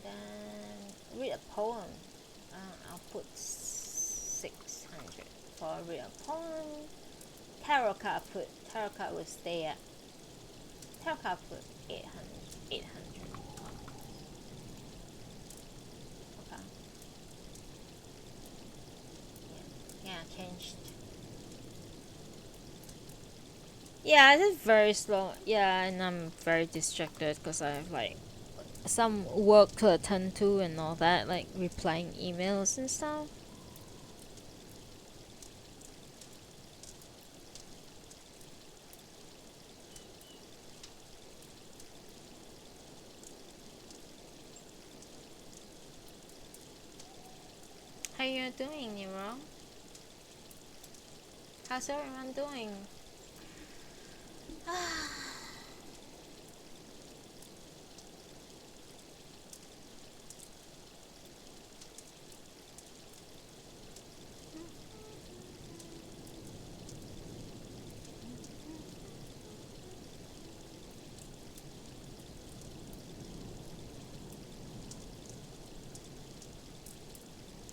Then read a poem. I'll put 600 for a real poem. Tarot card will stay at Tell her put 800. 800. Okay. Yeah, changed. Yeah, it's very slow. Yeah, and I'm very distracted because I have like some work to attend to and all that, like replying emails and stuff. How you doing, Nero? How's everyone doing?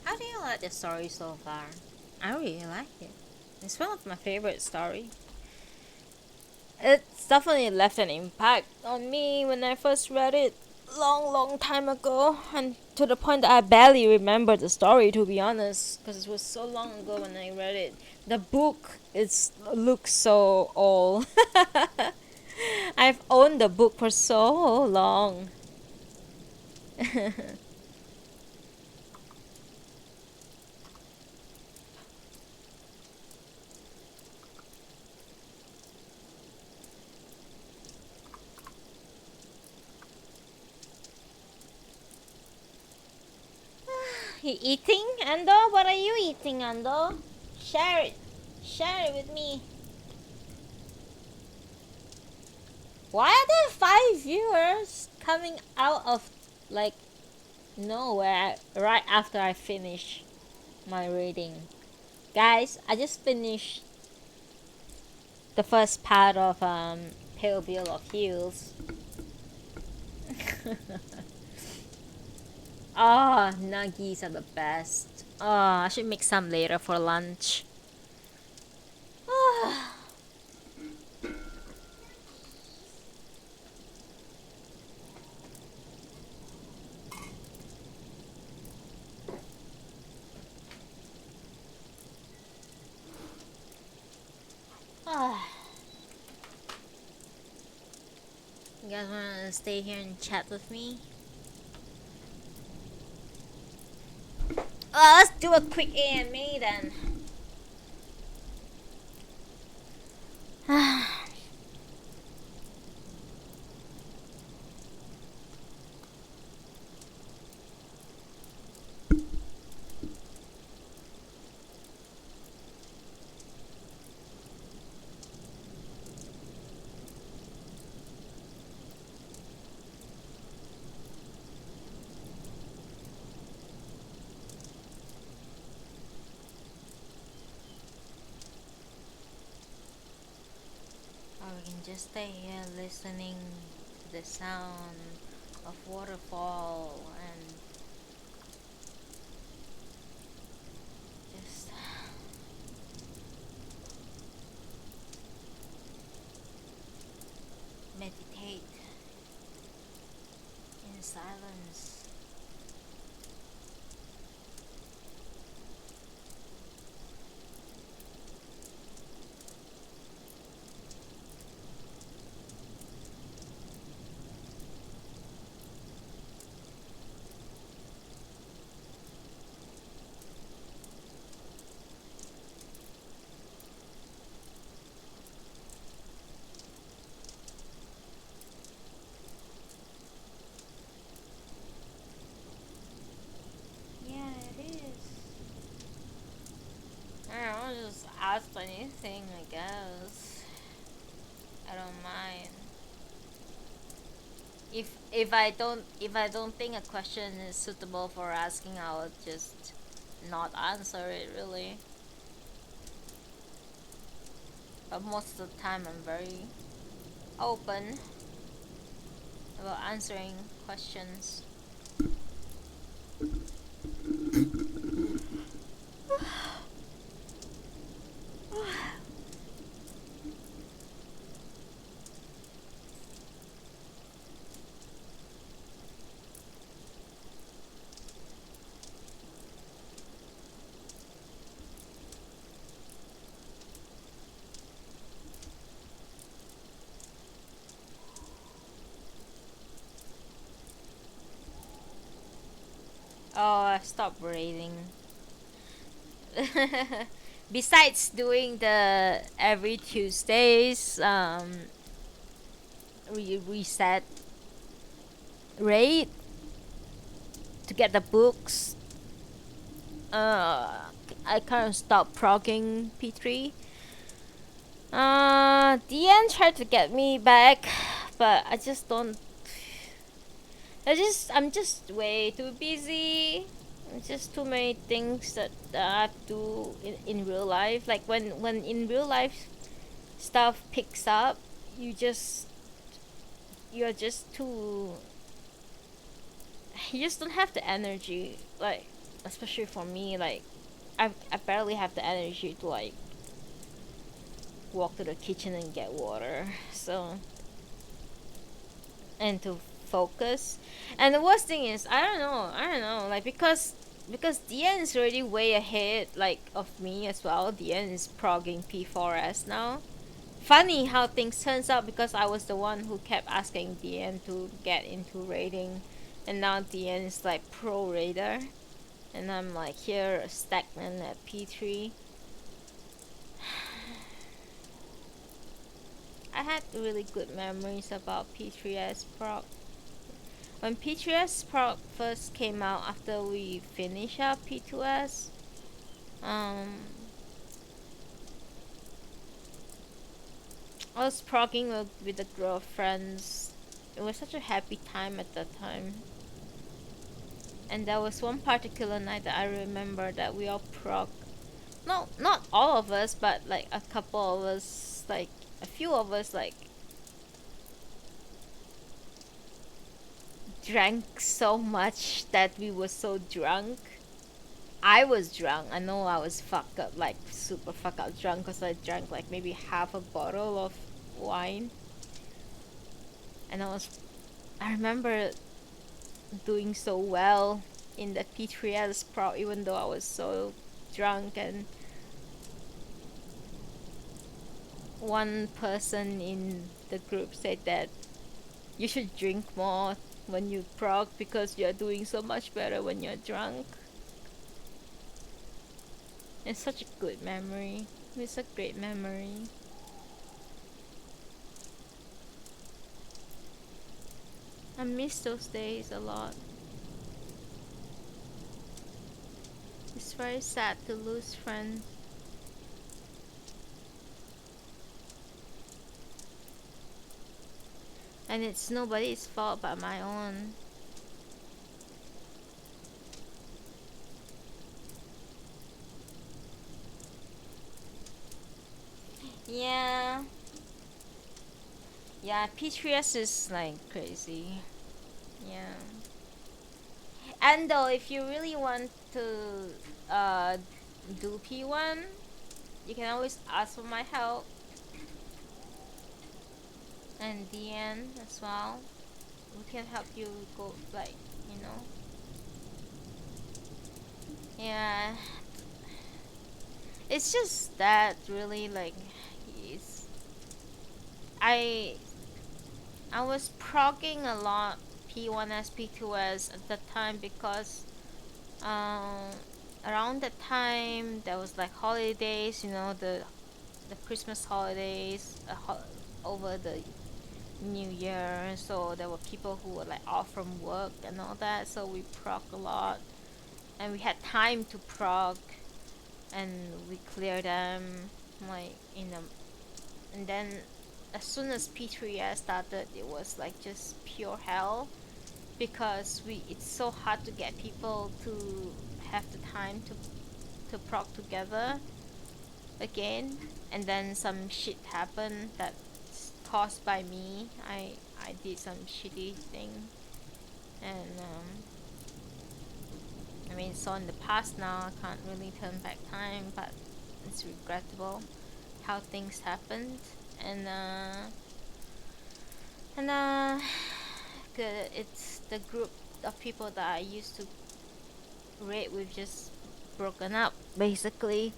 How do you like the story so far? I really like it. It's one of my favorite stories. It's definitely left an impact on me when I first read it long time ago, and to the point that I barely remember the story, to be honest, because it was so long ago when I read it. The book looks so old. I've owned the book for so long. You eating, Ando? What are you eating, Ando? Share it. Share it with me. Why are there 5 viewers coming out of like nowhere right after I finish my reading? Guys, I just finished the first part of Pale Bill of Heels. Ah, oh, nuggies are the best. Oh, I should make some later for lunch. You guys wanna stay here and chat with me? Let's do a quick AMA then. Or we can just stay here listening to the sound of waterfall and just meditate in silence. Yeah, it is. I'll just ask anything, I guess. I don't mind. If I don't think a question is suitable for asking, I'll just not answer it really. But most of the time I'm very open about answering questions. Oh, I stopped raiding. Besides doing the every Tuesdays reset raid to get the books, uh, I kind of stopped progging P3. DN tried to get me back, but I just don't. I'm just way too busy. Just too many things that I have to do in real life. Like when in real life stuff picks up, you just you're just too. You just don't have the energy. Like especially for me, like I barely have the energy to like walk to the kitchen and get water. So and to focus. And the worst thing is I don't know, like because DN is already way ahead like of me as well. DN is progging P4S now. Funny how things turns out because I was the one who kept asking DN to get into raiding, and now DN is like pro raider and I'm like here stagnant at P3. I had really good memories about P3S prog. When P3S prog first came out after we finished up P2S, um, I was progging with the girlfriends. It was such a happy time at that time. And there was one particular night that I remember that we all prog. No, not all of us, but like a couple of us, like a few of us, like drank so much that we were so drunk. I was drunk. I know I was fucked up, like super fucked up drunk, because I drank like maybe half a bottle of wine. And I remember doing so well in the P3S pro, even though I was so drunk. And one person in the group said that you should drink more when you prog because you're doing so much better when you're drunk. It's such a good memory. It's a great memory. I miss those days a lot. It's very sad to lose friends. And it's nobody's fault but my own. Yeah. Yeah, P3S is like crazy. Yeah. And though if you really want to do P1, you can always ask for my help. And DN as well. We can help you go like, you know. Yeah. It's just that really like it's I I was progging a lot P1S, P2S at that time because um, around that time there was like holidays, you know, the Christmas holidays over the New Year, so there were people who were like off from work and all that, so we prog a lot, and we had time to prog, and we clear them like in a, and then as soon as P3S started, it was like just pure hell because it's so hard to get people to have the time to prog together again, and then some shit happened that's caused by me. I did some shitty thing, and I mean it's all in the past now. I can't really turn back time, but it's regrettable how things happened, and and it's the group of people that I used to rate with just broken up basically.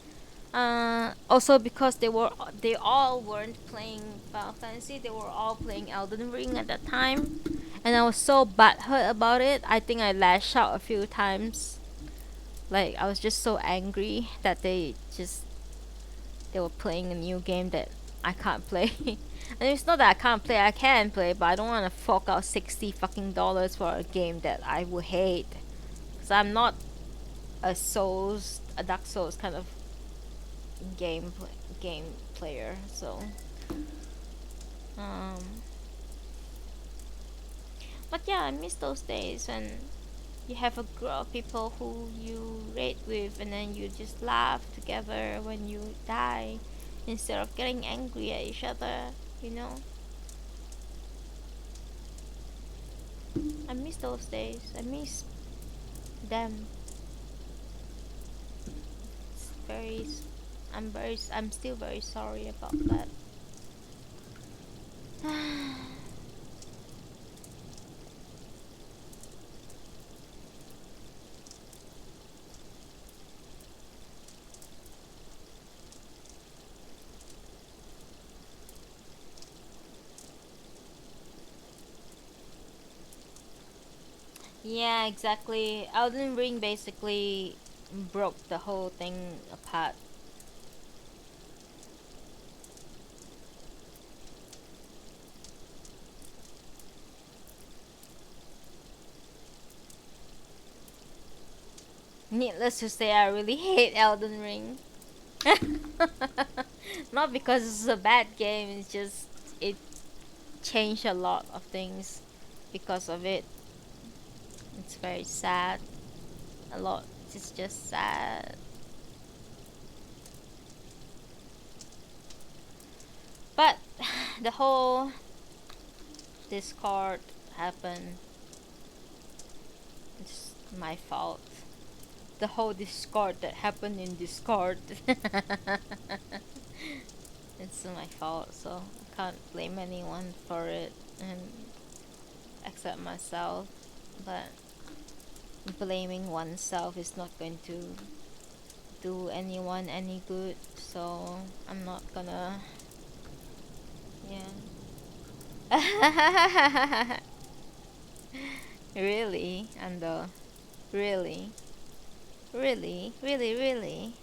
Also because they all weren't playing Final Fantasy, they were all playing Elden Ring at that time, And I was so butthurt about it. I think I lashed out a few times. Like I was just so angry that they were playing a new game that I can't play. And it's not that I can't play, I can play, but I don't want to fork out 60 fucking dollars for a game that I would hate. Cause I'm not a Dark Souls kind of game game player. So, um, but yeah, I miss those days when you have a group of people who you raid with, and then you just laugh together when you die, instead of getting angry at each other. You know, I miss those days. I miss them. It's very. I'm still very sorry about that. Yeah, exactly. Elden Ring basically broke the whole thing apart. Needless to say, I really hate Elden Ring. Not because it's a bad game, it's just it changed a lot of things because of it. It's very sad. A lot. It's just sad. But the whole Discord happened. It's my fault. The whole Discord that happened in Discord. It's my fault, so I can't blame anyone for it and except myself. But blaming oneself is not going to do anyone any good, so I'm not gonna. Yeah. Really, Ando. Really. Really, really, really.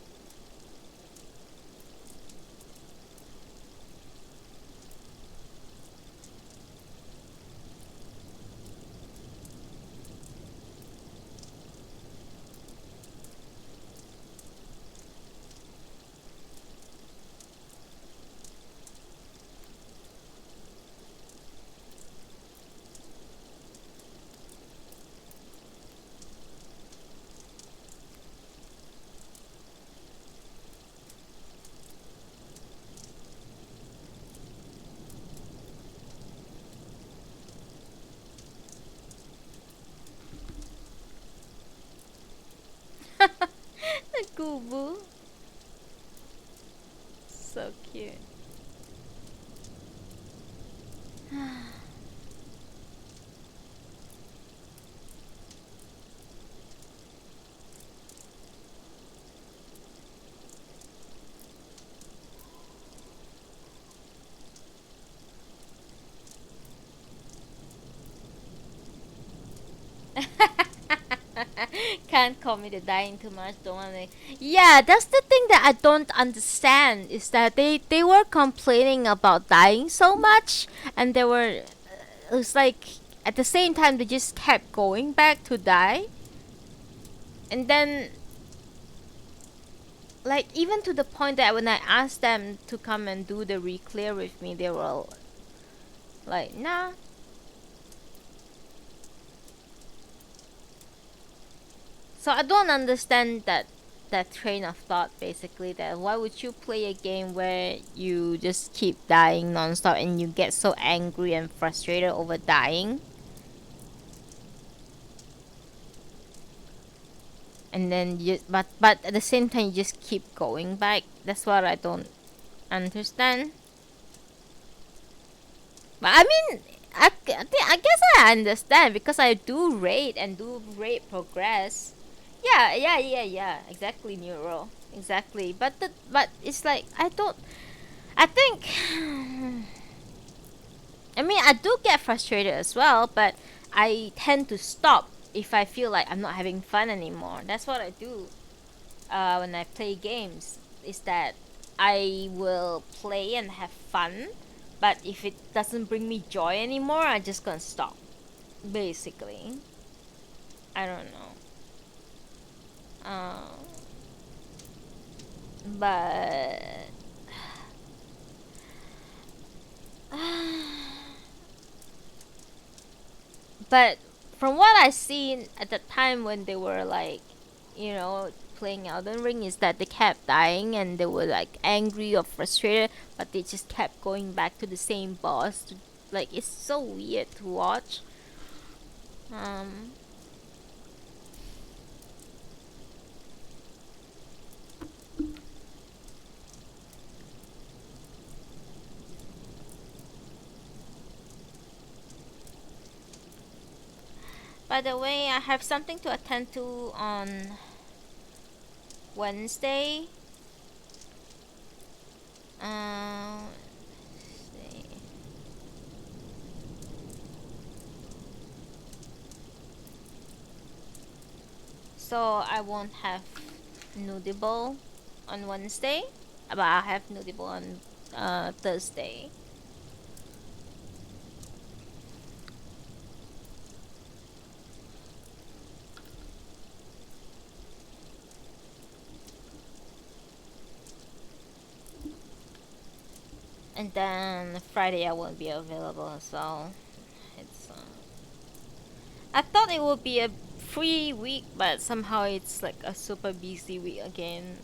Kubu. So cute. Can't call me to dying too much. Don't want to. Yeah, that's the thing that I don't understand is that they were complaining about dying so much, and they were. It was like at the same time they just kept going back to die, and then like even to the point that when I asked them to come and do the re-clear with me, they were like, nah. So I don't understand that train of thought basically, that why would you play a game where you just keep dying nonstop and you get so angry and frustrated over dying, and then you but at the same time you just keep going back. That's what I don't understand. But I mean, I guess I understand because I do rate and do rate progress. Yeah, yeah, yeah, yeah. Exactly, Neuro. Exactly. But it's like I don't. I think I mean, I do get frustrated as well, but I tend to stop if I feel like I'm not having fun anymore. That's what I do when I play games. Is that I will play and have fun, but if it doesn't bring me joy anymore, I'm just gonna stop. Basically, I don't know. But but from what I seen at the time when they were like, playing Elden Ring, is that they kept dying and they were like angry or frustrated, but they just kept going back to the same boss. Like, it's so weird to watch. Um, by the way, I have something to attend to on Wednesday. Let's see. So I won't have Noodible on Wednesday, but I'll have Noodible on Thursday. And then Friday I won't be available, so it's. I thought it would be a free week, but somehow it's like a super busy week again.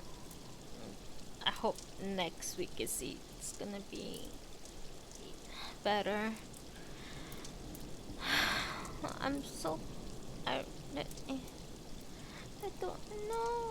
I hope next week it's gonna be better. I'm so I I don't know.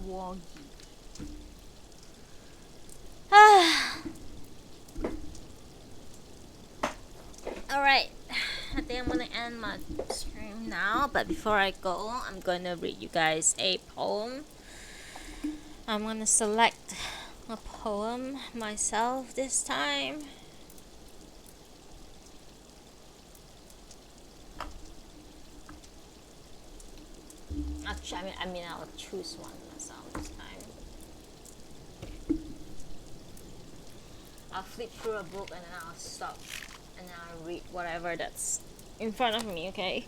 Woggy. Alright, I think I'm gonna end my stream now, but before I go, I'm gonna read you guys a poem. I'm gonna select a poem myself this time. Actually, I'll choose one myself this time. I'll flip through a book and then I'll stop and then I'll read whatever that's in front of me, okay?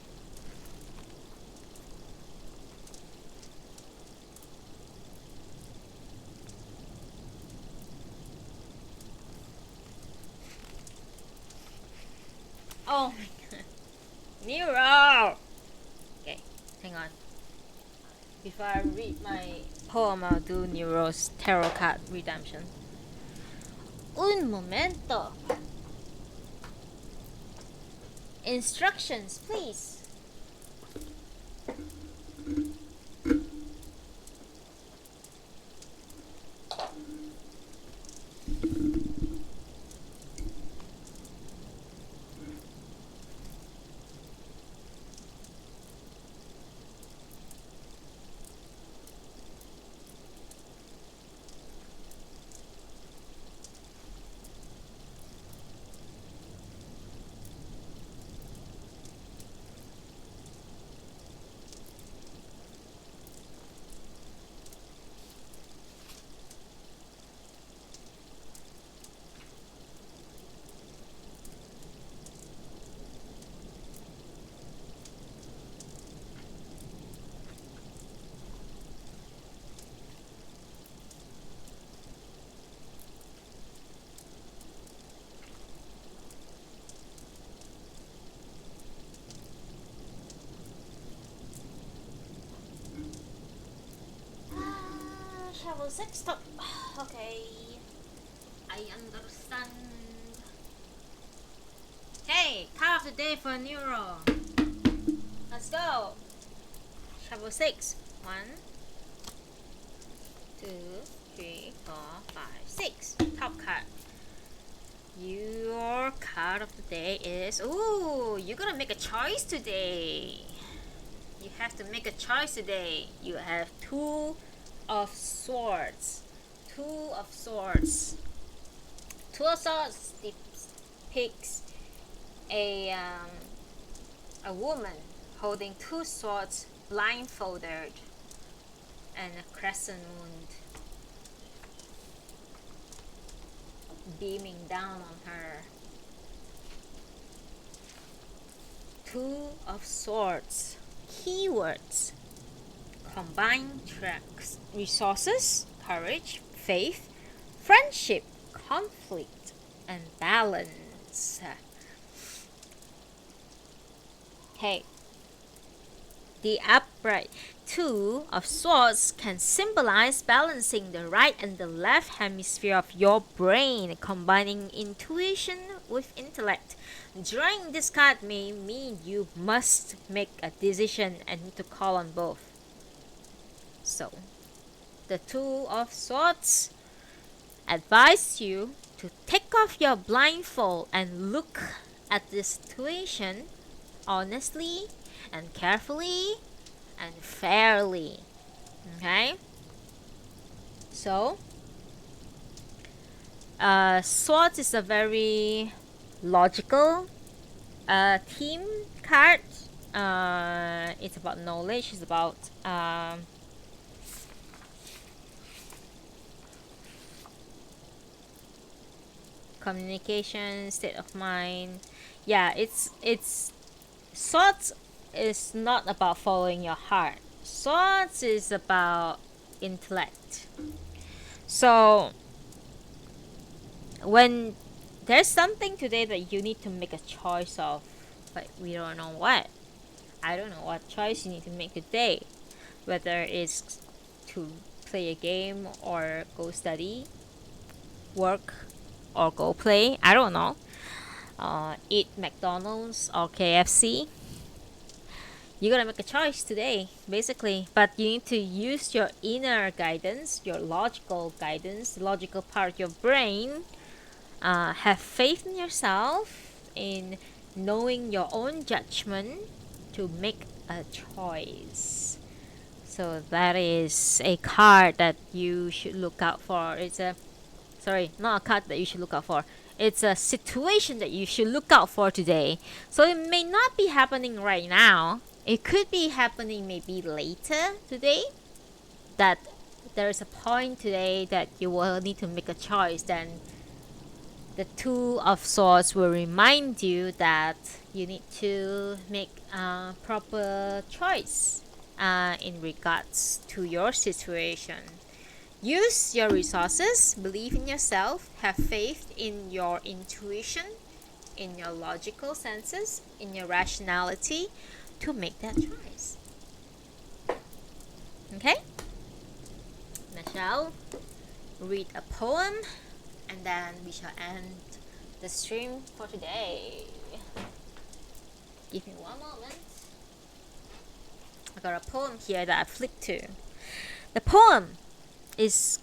Oh my god. Nero! Okay, hang on. Before I read my poem, I'll do Nero's tarot card redemption. Un momento. Instructions, please. Travel 6 stop. Okay. I understand. Hey, card of the day for Neuro. Let's go. Travel 6. 1, 2, 3, 4, 5, 6. Top card. Your card of the day is. Ooh, you're gonna make a choice today. You have to make a choice today. You have Two of Swords. Two of Swords. Two of Swords depicts a woman holding two swords, blindfolded, and a crescent moon beaming down on her. Two of Swords. Keywords: combine tracks, resources, courage, faith, friendship, conflict, and balance. Okay. The upright Two of Swords can symbolize balancing the right and the left hemisphere of your brain, combining intuition with intellect. Drawing this card may mean you must make a decision and need to call on both. So, the Two of Swords advise you to take off your blindfold and look at the situation honestly and carefully and fairly. Okay? So, Swords is a very logical theme card. It's about knowledge, it's about communication, state of mind. Yeah, it's Swords is not about following your heart. Swords is about intellect. So when there's something today that you need to make a choice of, but we don't know what. I don't know what choice you need to make today. Whether it's to play a game or go study, work or go play. I don't know. Eat McDonald's or KFC. You gotta make a choice today, basically. But you need to use your inner guidance, your logical guidance, the logical part of your brain. Have faith in yourself, in knowing your own judgment to make a choice. So that is a card that you should look out for. Not a card that you should look out for. It's a situation that you should look out for today. So it may not be happening right now. It could be happening maybe later today. That there is a point today that you will need to make a choice. Then the Two of Swords will remind you that you need to make a proper choice in regards to your situation. Use your resources, believe in yourself, have faith in your intuition, in your logical senses, in your rationality to make that choice. Okay? I shall read a poem and then we shall end the stream for today. Give me one moment. I got a poem here that I flipped to. The poem is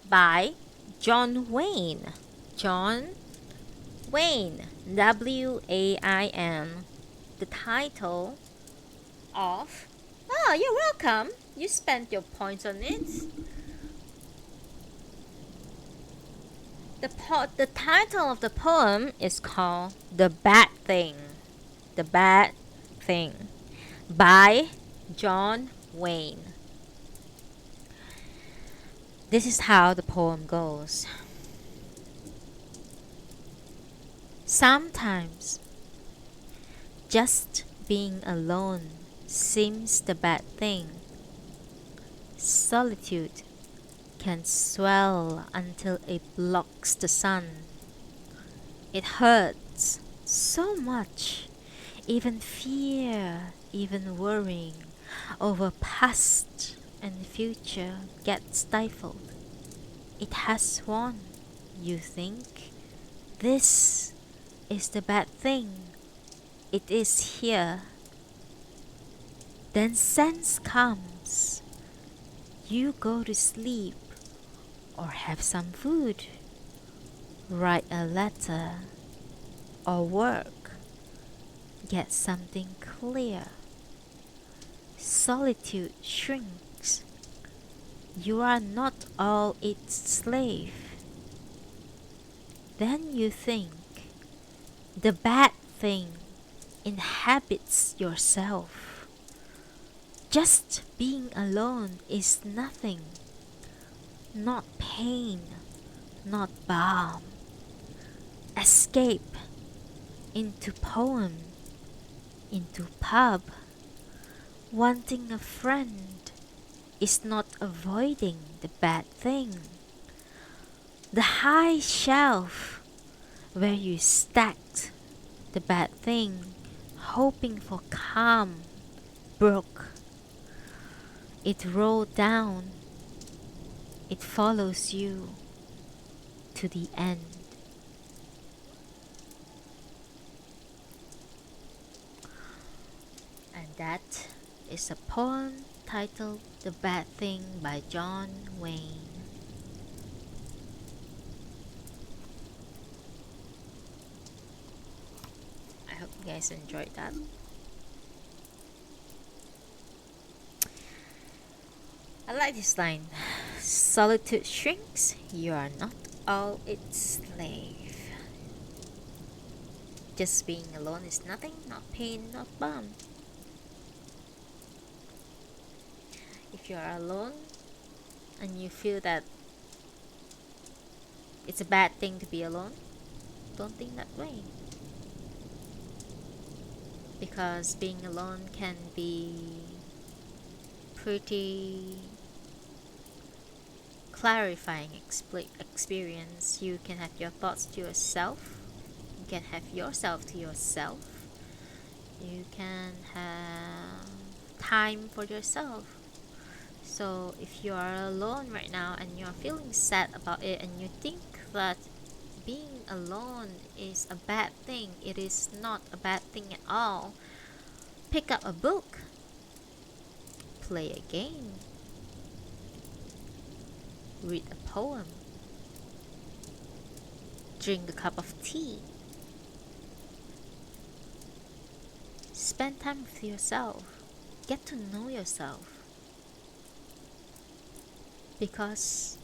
by John Wayne. John Wayne. W-A-I-N. The title of... Oh, you're welcome. You spent your points on it. The title of the poem is called The Bad Thing. The Bad Thing by John Wayne. This is how the poem goes. Sometimes, just being alone seems the bad thing. Solitude can swell until it blocks the sun. It hurts so much, even fear, even worrying over past and future gets stifled. It has won. You think this is the bad thing. It is here. Then sense comes. You go to sleep or have some food, write a letter or work, get something clear. Solitude shrinks. You are not all its slave. Then you think the bad thing inhabits yourself. Just being alone is nothing, not pain, not balm. Escape into poem, into pub. Wanting a friend is not avoiding the bad thing. The high shelf where you stacked the bad thing, hoping for calm, broke. It rolled down. It follows you to the end. And that is a poem titled The Bad Thing by John Wayne. I hope you guys enjoyed that. I like this line. Solitude shrinks, you are not all its slave. Just being alone is nothing, not pain, not balm. If you are alone and you feel that it's a bad thing to be alone, don't think that way. Because being alone can be pretty clarifying experience. You can have your thoughts to yourself. You can have yourself to yourself. You can have time for yourself. So if you are alone right now and you're feeling sad about it and you think that being alone is a bad thing, it is not a bad thing at all. Pick up a book, play a game, read a poem, drink a cup of tea. Spend time with yourself. Get to know yourself. Because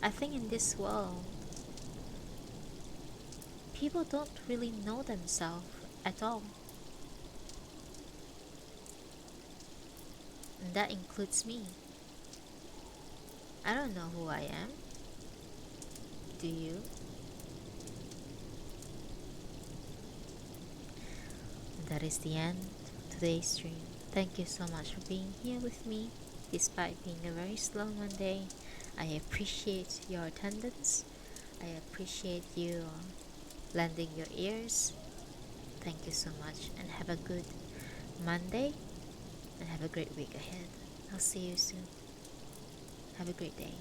I think in this world, people don't really know themselves at all. And that includes me. I don't know who I am. Do you? And that is the end of today's stream. Thank you so much for being here with me, despite being a very slow Monday. I appreciate your attendance. I appreciate you lending your ears. Thank you so much, and have a good Monday, and have a great week ahead. I'll see you soon. Have a great day.